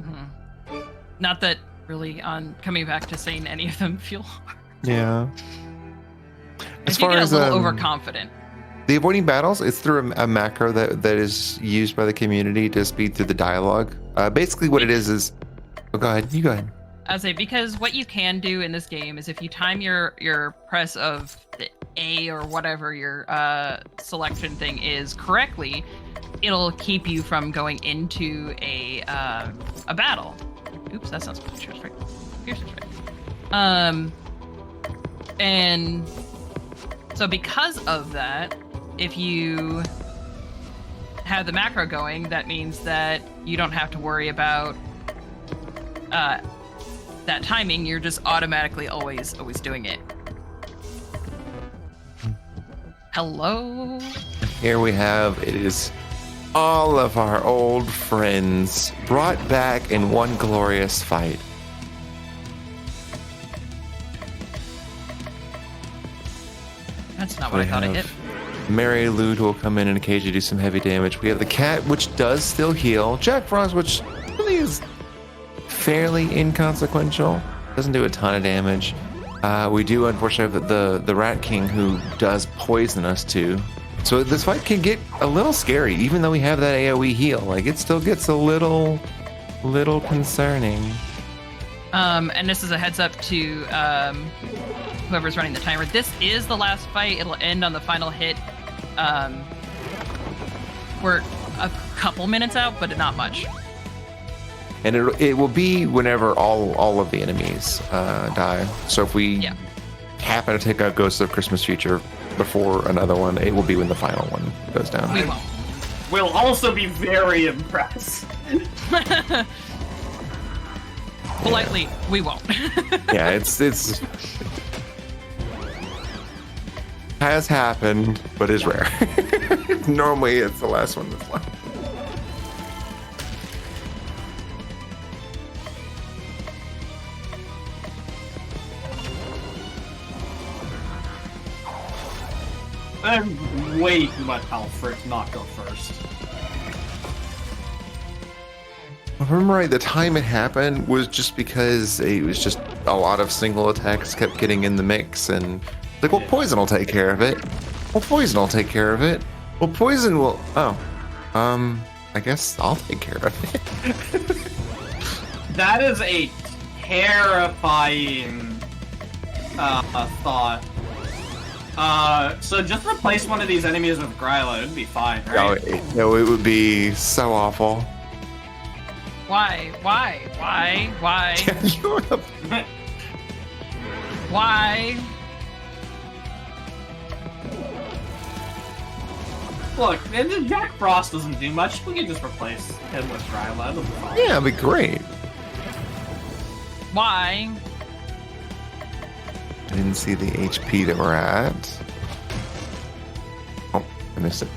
Mm-hmm. Not that really on coming back to saying any of them feel hard. Yeah. As far as a little overconfident. The avoiding battles, it's through a macro that is used by the community to speed through the dialogue. Basically what it is, oh, go ahead. You go ahead. I say, because what you can do in this game is if you time your press of the A or whatever your selection thing is correctly, it'll keep you from going into a battle. Oops, that sounds like Pierce right. And so because of that, if you have the macro going, that means that you don't have to worry about that timing. You're just automatically always doing it. Hello? Here we have, it is all of our old friends brought back in one glorious fight. That's not what I thought I hit. Mary Lou will come in and occasionally do some heavy damage. We have the cat, which does still heal. Jack Frost, which really is fairly inconsequential. Doesn't do a ton of damage. We do, unfortunately, have the Rat King, who does poison us too. So this fight can get a little scary, even though we have that AoE heal. Like, it still gets a little concerning. And this is a heads up to whoever's running the timer. This is the last fight. It'll end on the final hit. We're a couple minutes out, but not much. And it will be whenever all of the enemies die. So if we happen to take out Ghosts of Christmas Future before another one, it will be when the final one goes down. We won't. We'll also be very impressed. Politely, we won't. Yeah, it's has happened, but is rare. Normally, it's the last one that's left. I have way too much health for it to not go first. If I remember right, the time it happened was just because it was just a lot of single attacks kept getting in the mix, and like, well, poison will take care of it. Well, poison will take care of it. Well, poison will. Oh, I guess I'll take care of it. That is a terrifying thought. So just replace one of these enemies with Gryla, it'd be fine, right? No, it would be so awful. Why? You're the- Why? Look, and Jack Frost doesn't do much. We can just replace him with Gryla. It'll be fine. Yeah, it'd be great. Why? I didn't see the HP that we're at. Oh, I missed it.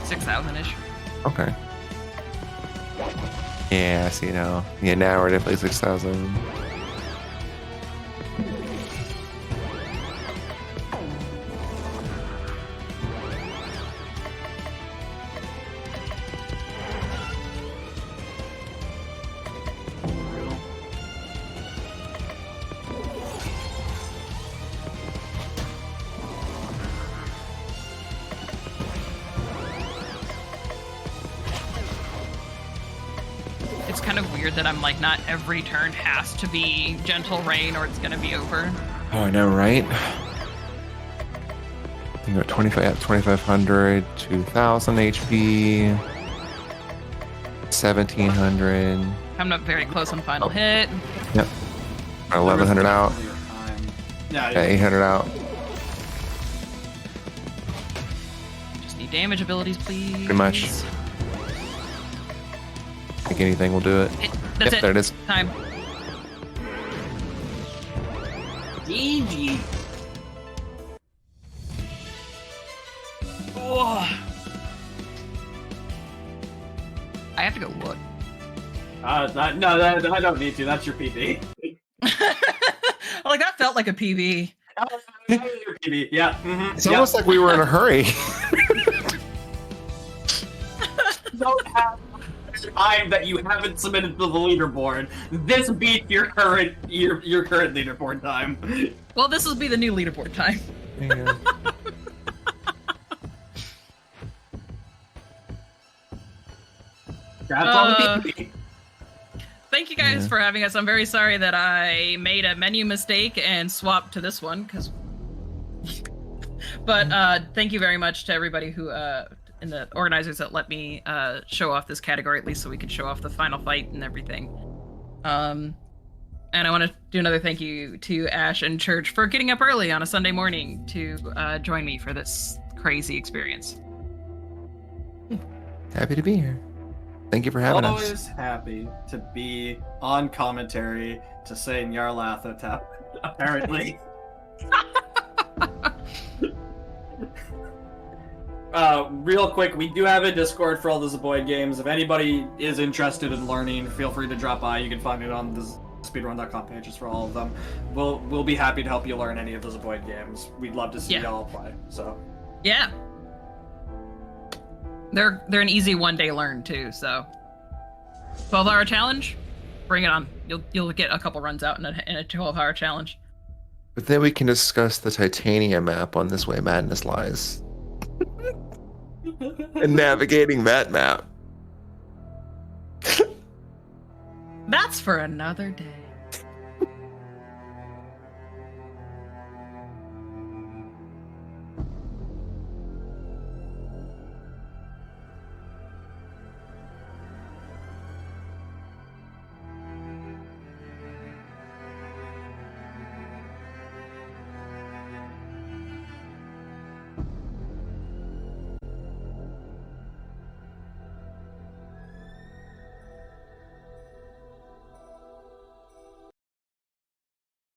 6,000-ish. Okay. Yeah, I see now. Yeah, now we're definitely 6,000. It's kind of weird that I'm like, not every turn has to be gentle rain or it's gonna be over. Oh, I know, right? You got 2,500, 2,000 HP, 1,700. Coming up very close on final hit. Yep. 1,100 out. Yeah, Yeah, 800 out. Just need damage abilities, please. Pretty much. I think anything will do it. That's Yep, it. there it is. Time. GG. Oh. I have to go look. No, I don't need to. That's your PB. Like, that felt like a PB. That was your PB. Yeah. Mm-hmm. It's almost like we were in a hurry. Don't have time that you haven't submitted to the leaderboard. This beats your current leaderboard time. Well, this will be the new leaderboard time. Yeah. That's on the PB. Thank you guys for having us. I'm very sorry that I made a menu mistake and swapped to this one, because. But thank you very much to everybody who, and the organizers that let me show off this category, at least so we could show off the final fight and everything. And I want to do another thank you to Ash and Church for getting up early on a Sunday morning to join me for this crazy experience. Happy to be here. Thank you for having us. Always happy to be on commentary to say Nyarlathotep, apparently. Real quick, we do have a Discord for all the Zaboid games. If anybody is interested in learning, feel free to drop by. You can find it on the speedrun.com pages for all of them. We'll be happy to help you learn any of the Zaboid games. We'd love to see y'all play. So Yeah. They're an easy one-day learn too, so 12-hour challenge, bring it on. You'll get a couple runs out in a 12-hour challenge. But then we can discuss the Titania map on This Way Madness Lies. And navigating that map. That's for another day.